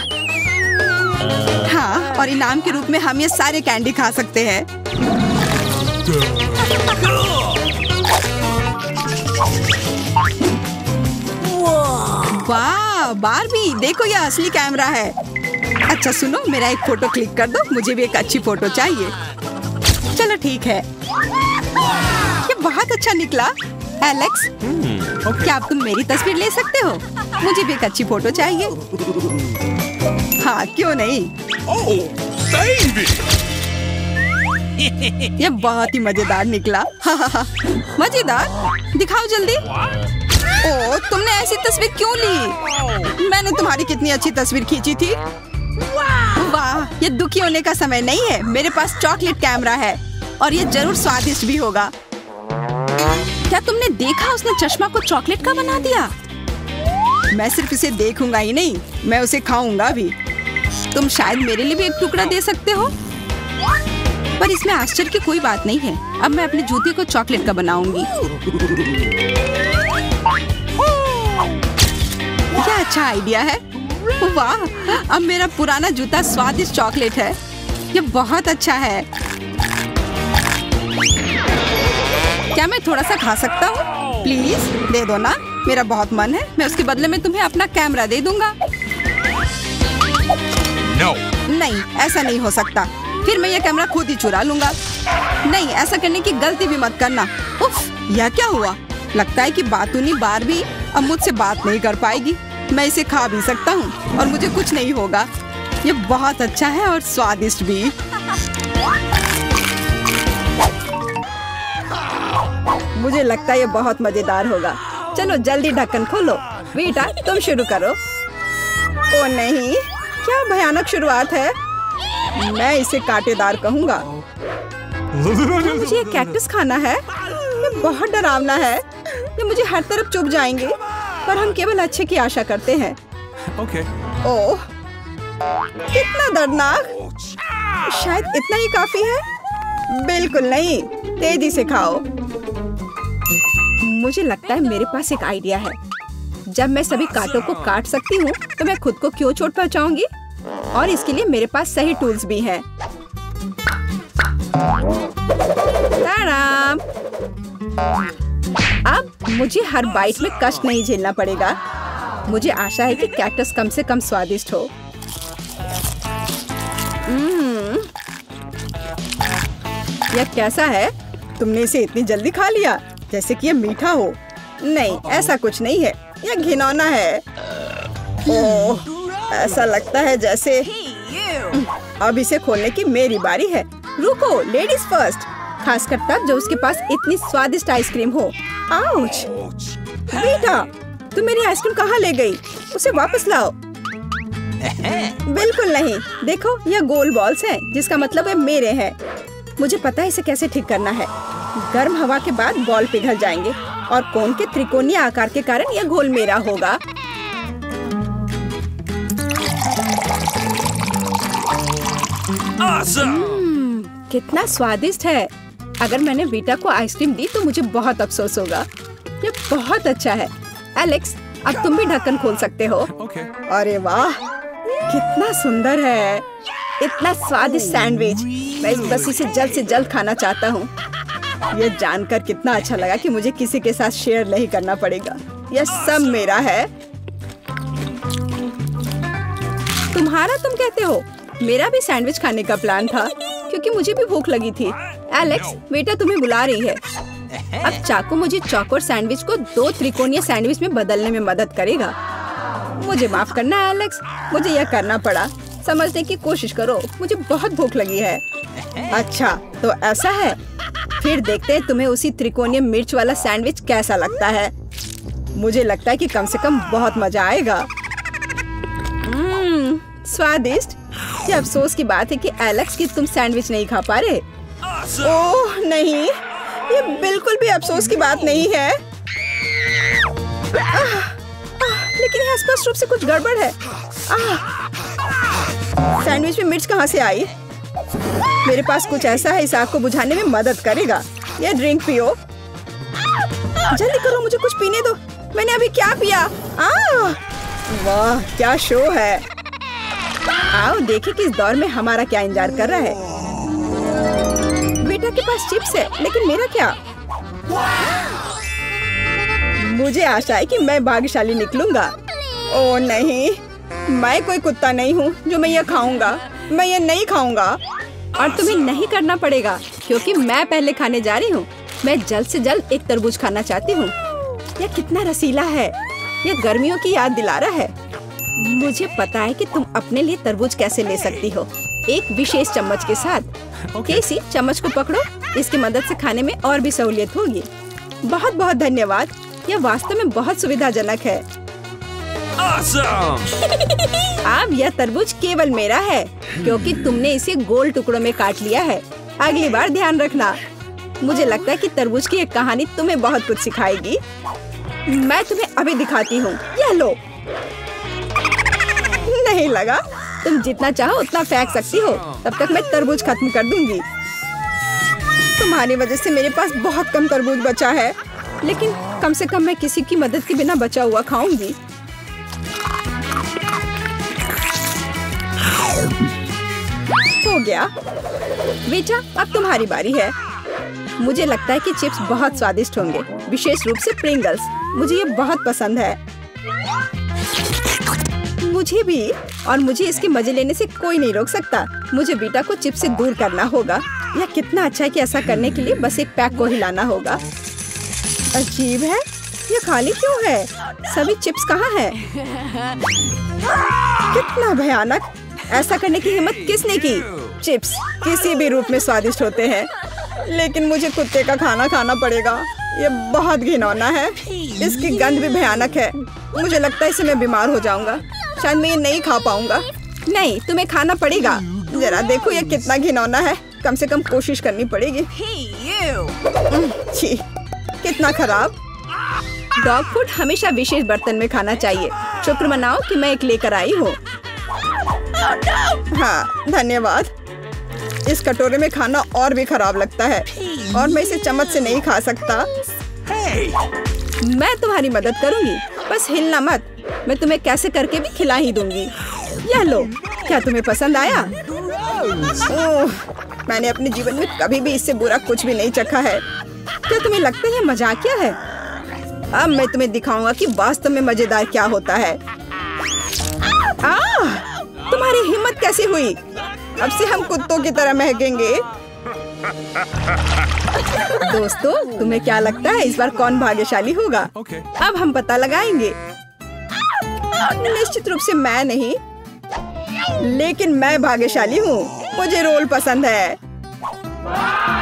हाँ, और इनाम के रूप में हम ये सारे कैंडी खा सकते हैं। वाह, बारबी, देखो यह असली कैमरा है। अच्छा सुनो, मेरा एक फोटो क्लिक कर दो। मुझे भी एक अच्छी फोटो चाहिए। चलो ठीक है। ये बहुत अच्छा निकला। एलेक्स, क्या अब तुम मेरी तस्वीर ले सकते हो? मुझे भी एक अच्छी फोटो चाहिए। हाँ, क्यों नहीं। ये बहुत ही मजेदार निकला। मजेदार? दिखाओ जल्दी। ओह, तुमने ऐसी तस्वीर क्यों ली? मैंने तुम्हारी कितनी अच्छी तस्वीर खींची थी। वाह, ये दुखी होने का समय नहीं है। मेरे पास चॉकलेट कैमरा है और ये जरूर स्वादिष्ट भी होगा। क्या तुमने देखा, उसने चश्मा को चॉकलेट का बना दिया? मैं सिर्फ इसे देखूंगा ही नहीं, मैं उसे खाऊंगा भी। तुम शायद मेरे लिए भी एक टुकड़ा दे सकते हो, पर इसमें आश्चर्य की कोई बात नहीं है। अब मैं अपने जूते को चॉकलेट का बनाऊंगी। क्या अच्छा आइडिया है। वाह, अब मेरा पुराना जूता स्वादिष्ट चॉकलेट है। ये बहुत अच्छा है। क्या मैं थोड़ा सा खा सकता हूँ? प्लीज दे दो ना, मेरा बहुत मन है। मैं उसके बदले में तुम्हें अपना कैमरा दे दूंगा। No. नहीं, ऐसा नहीं हो सकता। फिर मैं ये कैमरा खुद ही चुरा लूंगा। नहीं, ऐसा करने की गलती भी मत करना। उफ, यह क्या हुआ? लगता है कि बातूनी बारबी अब मुझसे बात नहीं कर पाएगी। मैं इसे खा भी सकता हूँ और मुझे कुछ नहीं होगा। ये बहुत अच्छा है और स्वादिष्ट भी। मुझे लगता है ये बहुत मजेदार होगा। चलो जल्दी ढक्कन खोलो। बेटा, तुम शुरू करो। ओ नहीं, क्या भयानक शुरुआत है। मैं इसे कांटेदार कहूँगा। मुझे ये कैक्टस खाना है। ये बहुत डरावना है। ये मुझे हर तरफ चुभ जाएंगे, पर हम केवल अच्छे की आशा करते हैं। Okay. ओह, कितना दर्दनाक। शायद इतना ही काफी है। बिल्कुल नहीं, तेजी से खाओ। मुझे लगता है मेरे पास एक आइडिया है। जब मैं सभी कांटों को काट सकती हूँ, तो मैं खुद को क्यों चोट पहुँचाऊंगी? और इसके लिए मेरे पास सही टूल्स भी हैं। ताराम! अब मुझे हर बाइट में कष्ट नहीं झेलना पड़ेगा। मुझे आशा है कि कैक्टस कम से कम स्वादिष्ट हो। यह कैसा है? तुमने इसे इतनी जल्दी खा लिया, जैसे कि यह मीठा हो। नहीं, ऐसा कुछ नहीं है। यह घिनौना है। ओह, ऐसा लगता है जैसे अब इसे खोलने की मेरी बारी है। रुको, लेडीज फर्स्ट। खासकर तब जब उसके पास इतनी स्वादिष्ट आइसक्रीम हो। आउच! बेटा, तुम मेरी आइसक्रीम कहाँ ले गई? उसे वापस लाओ। बिल्कुल नहीं, देखो ये गोल बॉल्स हैं, जिसका मतलब है मेरे हैं। मुझे पता है इसे कैसे ठीक करना है। गर्म हवा के बाद बॉल पिघल जाएंगे और कोन के त्रिकोणीय आकार के कारण यह घोल मेरा होगा। कितना स्वादिष्ट है। अगर मैंने वीटा को आइसक्रीम दी तो मुझे बहुत अफसोस होगा। ये बहुत अच्छा है। एलेक्स, अब तुम भी ढक्कन खोल सकते हो। अरे वाह, कितना सुंदर है। इतना स्वादिष्ट सैंडविच। मैं बस इसे जल्द से जल्द खाना चाहता हूँ। ये जानकर कितना अच्छा लगा कि मुझे किसी के साथ शेयर नहीं करना पड़ेगा। यह सब मेरा है। तुम्हारा तुम कहते हो? मेरा भी सैंडविच खाने का प्लान था, क्योंकि मुझे भी भूख लगी थी। एलेक्स, बेटा तुम्हें बुला रही है। अब चाकू मुझे चौकोर सैंडविच को 2 त्रिकोणीय सैंडविच में बदलने में मदद करेगा। मुझे माफ करना एलेक्स, मुझे यह करना पड़ा। समझने की कोशिश करो, मुझे बहुत भूख लगी है। अच्छा, तो ऐसा है। फिर देखते हैं तुम्हें उसी त्रिकोणीय मिर्च वाला सैंडविच कैसा लगता है। मुझे लगता है कि कम से कम बहुत मजा आएगा। स्वादिष्ट। ये अफसोस की बात है कि एलेक्स की तुम सैंडविच नहीं खा पा रहे। ओह नहीं, ये बिल्कुल भी अफसोस की बात नहीं है। लेकिन यहाँ स्पष्ट रूप से कुछ गड़बड़ है। सैंडविच में मिर्च कहाँ से आई? मेरे पास कुछ ऐसा है, इस आग को बुझाने में मदद करेगा। ये ड्रिंक पियो। जल्दी करो, मुझे कुछ पीने दो। मैंने अभी क्या पिया? वाह, क्या शो है। आओ देखें कि इस दौर में हमारा क्या इंतजार कर रहा है। बेटा के पास चिप्स है, लेकिन मेरा क्या? मुझे आशा है कि मैं भाग्यशाली निकलूंगा। ओह नहीं, मैं कोई कुत्ता नहीं हूँ जो मैं ये खाऊंगा। मैं ये नहीं खाऊंगा। और तुम्हें नहीं करना पड़ेगा, क्योंकि मैं पहले खाने जा रही हूँ। मैं जल्द से जल्द एक तरबूज खाना चाहती हूँ। यह कितना रसीला है। यह गर्मियों की याद दिला रहा है। मुझे पता है कि तुम अपने लिए तरबूज कैसे ले सकती हो, एक विशेष चम्मच के साथ। केसी, चम्मच को पकड़ो। इसकी मदद से खाने में और भी सहूलियत होगी। बहुत बहुत धन्यवाद। यह वास्तव में बहुत सुविधाजनक है। अब यह तरबूज केवल मेरा है, क्योंकि तुमने इसे गोल टुकड़ों में काट लिया है। अगली बार ध्यान रखना। मुझे लगता है कि तरबूज की एक कहानी तुम्हें बहुत कुछ सिखाएगी। मैं तुम्हें अभी दिखाती हूँ। यह लो। नहीं लगा? तुम जितना चाहो उतना फेंक सकती हो। तब तक मैं तरबूज खत्म कर दूंगी। तुम्हारी वजह से मेरे पास बहुत कम तरबूज बचा है, लेकिन कम से कम मैं किसी की मदद के बिना बचा हुआ खाऊंगी। हो गया। बेटा, अब तुम्हारी बारी है। मुझे लगता है कि चिप्स बहुत स्वादिष्ट होंगे, विशेष रूप से प्रिंगल्स। मुझे ये बहुत पसंद है। मुझे भी। और मुझे इसके मजे लेने से कोई नहीं रोक सकता। मुझे बेटा को चिप्स से दूर करना होगा। यह कितना अच्छा है कि ऐसा करने के लिए बस एक पैक को हिलाना होगा। अजीब है, ये खाली क्यों है? सभी चिप्स कहाँ हैं? कितना भयानक। ऐसा करने की हिम्मत किसने की? चिप्स किसी भी रूप में स्वादिष्ट होते हैं, लेकिन मुझे कुत्ते का खाना खाना पड़ेगा। ये बहुत घिनौना है। इसकी गंध भी भयानक है। मुझे लगता है इससे मैं बीमार हो जाऊंगा। शायद मैं ये नहीं खा पाऊंगा। नहीं, तुम्हें खाना पड़ेगा। जरा देखो ये कितना घिनौना है। कम से कम कोशिश करनी पड़ेगी। छी, कितना खराब। डॉग फूड हमेशा विशेष बर्तन में खाना चाहिए। शुक्र मनाओ कि मैं एक लेकर आई हूँ। हाँ, धन्यवाद। इस कटोरे में खाना और भी खराब लगता है, और मैं इसे चम्मच से नहीं खा सकता। मैं तुम्हारी मदद करूंगी, बस हिलना मत। मैं तुम्हें कैसे करके भी खिला ही दूंगी। यह लो। क्या तुम्हें पसंद आया? ओह, मैंने अपने जीवन में कभी भी इससे बुरा कुछ भी नहीं चखा है। क्या तुम्हें लगता है मजाकिया है? अब मैं तुम्हें दिखाऊंगा कि वास्तव में मजेदार क्या होता है। तुम्हारी हिम्मत कैसे हुई? अब से हम कुत्तों की तरह महकेंगे। दोस्तों, तुम्हें क्या लगता है इस बार कौन भाग्यशाली होगा? अब हम पता लगाएंगे। निश्चित रूप से मैं नहीं, लेकिन मैं भाग्यशाली हूँ। मुझे रोल पसंद है।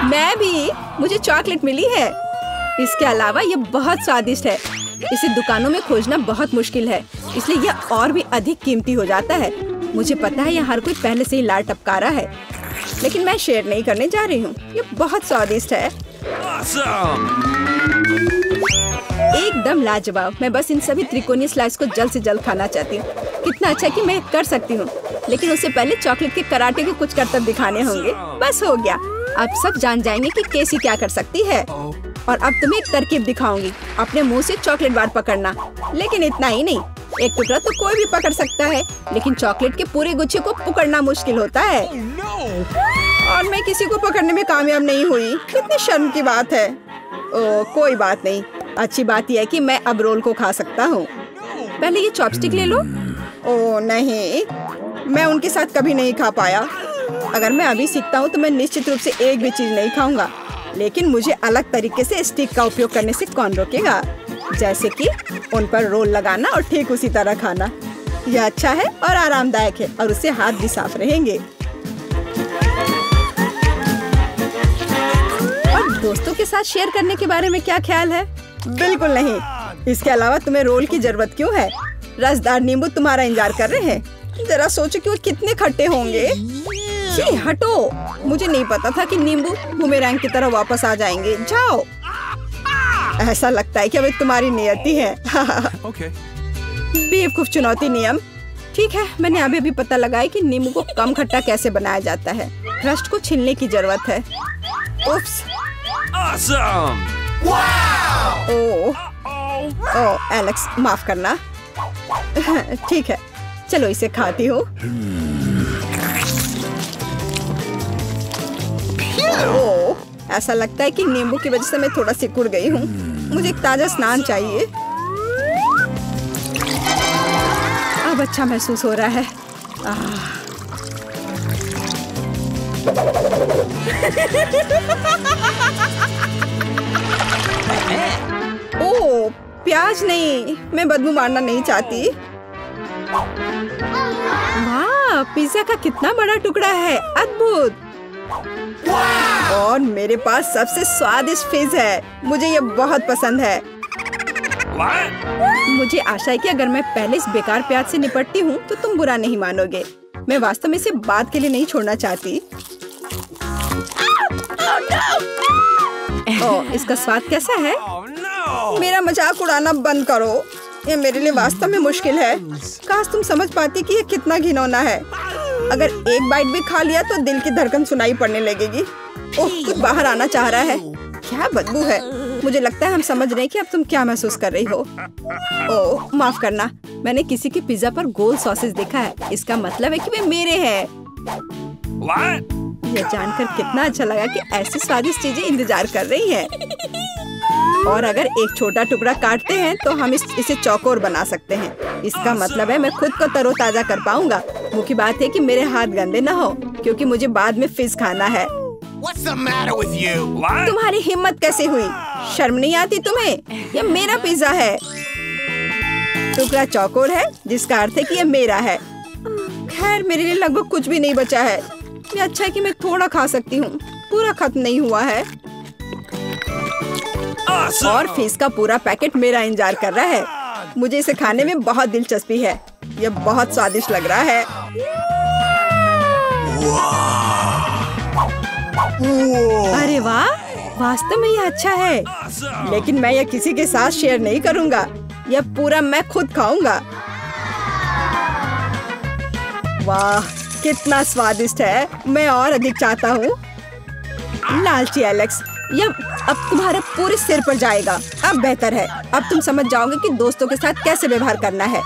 मैं भी। मुझे चॉकलेट मिली है। इसके अलावा ये बहुत स्वादिष्ट है। इसे दुकानों में खोजना बहुत मुश्किल है, इसलिए यह और भी अधिक कीमती हो जाता है। मुझे पता है यहाँ हर कोई पहले से ही लार टपका रहा है, लेकिन मैं शेयर नहीं करने जा रही हूँ। ये बहुत स्वादिष्ट है। Awesome! एकदम लाजवाब। मैं बस इन सभी त्रिकोणीय स्लाइस को जल्द से जल्द खाना चाहती हूँ। कितना अच्छा कि मैं कर सकती हूँ, लेकिन उससे पहले चॉकलेट के कराटे के कुछ करतब दिखाने होंगे। बस हो गया। अब सब जान जाएंगे कि केसी क्या कर सकती है। और अब तुम्हें एक तरकीब दिखाऊंगी। अपने मुंह से चॉकलेट बार पकड़ना, लेकिन इतना ही नहीं। एक टुकड़ा तो कोई भी पकड़ सकता है, लेकिन चॉकलेट के पूरे गुच्छे को पकड़ना मुश्किल होता है। और मैं किसी को पकड़ने में कामयाब नहीं हुई। कितनी शर्म की बात है। ओह, कोई बात नहीं। अच्छी बात यह है कि मैं अब रोल को खा सकता हूँ। पहले ये चॉपस्टिक ले लो। ओह नहीं, मैं उनके साथ कभी नहीं खा पाया। अगर मैं अभी सीखता हूँ तो मैं निश्चित रूप से एक भी चीज नहीं खाऊंगा, लेकिन मुझे अलग तरीके से स्टिक का उपयोग करने से कौन रोकेगा, जैसे कि उन पर रोल लगाना और ठीक उसी तरह खाना। यह अच्छा है और आरामदायक है, और उससे हाथ भी साफ रहेंगे। और दोस्तों के साथ शेयर करने के बारे में क्या ख्याल है? बिल्कुल नहीं। इसके अलावा तुम्हें रोल की जरूरत क्यों है? रसदार नींबू तुम्हारा इंतजार कर रहे हैं। जरा सोचो कि वो कितने खट्टे होंगे। छी, हटो। मुझे नहीं पता था कि नींबू बूमेरैंग की तरह वापस आ जाएंगे। जाओ। ऐसा लगता है कि अब तुम्हारी नियति है। Okay. बेवकूफ चुनौती नियम। ठीक है, मैंने अभी भी पता लगाया कि नींबू को कम खट्टा कैसे बनाया जाता है। क्रस्ट को छीलने की जरूरत है। उफ्स। Awesome! ओह, एलेक्स, माफ करना। ठीक है, चलो इसे खाती हूँ। ओह, ऐसा लगता है कि नींबू की वजह से मैं थोड़ा सिकुड़ गई हूँ। मुझे एक ताजा स्नान चाहिए। अब अच्छा महसूस हो रहा है। ओह, प्याज नहीं। मैं बदबू मारना नहीं चाहती। वाह, पिज्जा का कितना बड़ा टुकड़ा है। अद्भुत। और मेरे पास सबसे स्वादिष्ट फिज है। मुझे ये बहुत पसंद है। मुझे आशा है कि अगर मैं पहले इस बेकार प्याज से निपटती हूँ तो तुम बुरा नहीं मानोगे। मैं वास्तव में इसे बाद के लिए नहीं छोड़ना चाहती। ओह, इसका स्वाद कैसा है? मेरा मजाक उड़ाना बंद करो। ये मेरे लिए वास्तव में मुश्किल है। काश तुम समझ पाती कि ये कितना घिनौना है। अगर एक बाइट भी खा लिया तो दिल की धड़कन सुनाई पड़ने लगेगी। ओह, कुछ बाहर आना चाह रहा है। क्या बदबू है। मुझे लगता है हम समझ रहे हैं कि अब तुम क्या महसूस कर रही हो। ओह, माफ करना। मैंने किसी के पिज्जा पर गोल सॉसेज देखा है। इसका मतलब है कि वे मेरे हैं। यह जानकर कितना अच्छा लगा कि ऐसी स्वादिष्ट चीजें इंतजार कर रही हैं। और अगर एक छोटा टुकड़ा काटते हैं तो हम इसे चौकोर बना सकते हैं। इसका मतलब है मैं खुद को तरोताजा कर पाऊंगा। मुख्य बात है कि मेरे हाथ गंदे न हो, क्योंकि मुझे बाद में फिज खाना है। What's the matter with you? तुम्हारी हिम्मत कैसे हुई? शर्म नहीं आती तुम्हें? यह मेरा पिज्जा है। टुकड़ा चौकोर है, जिसका अर्थ है कि यह मेरा है। खैर, मेरे लिए लगभग कुछ भी नहीं बचा है। ये अच्छा है कि मैं थोड़ा खा सकती हूँ। पूरा खत्म नहीं हुआ है। और फिश का पूरा पैकेट मेरा इंतजार कर रहा है। मुझे इसे खाने में बहुत दिलचस्पी है। यह बहुत स्वादिष्ट लग रहा है। अरे वाह, वास्तव में यह अच्छा है। लेकिन मैं यह किसी के साथ शेयर नहीं करूंगा। यह पूरा मैं खुद खाऊंगा। वाह, कितना स्वादिष्ट है। मैं और अधिक चाहता हूँ। लालची एलेक्स, यह अब तुम्हारे पूरे सिर पर जाएगा। अब बेहतर है। अब तुम समझ जाओगे कि दोस्तों के साथ कैसे व्यवहार करना है।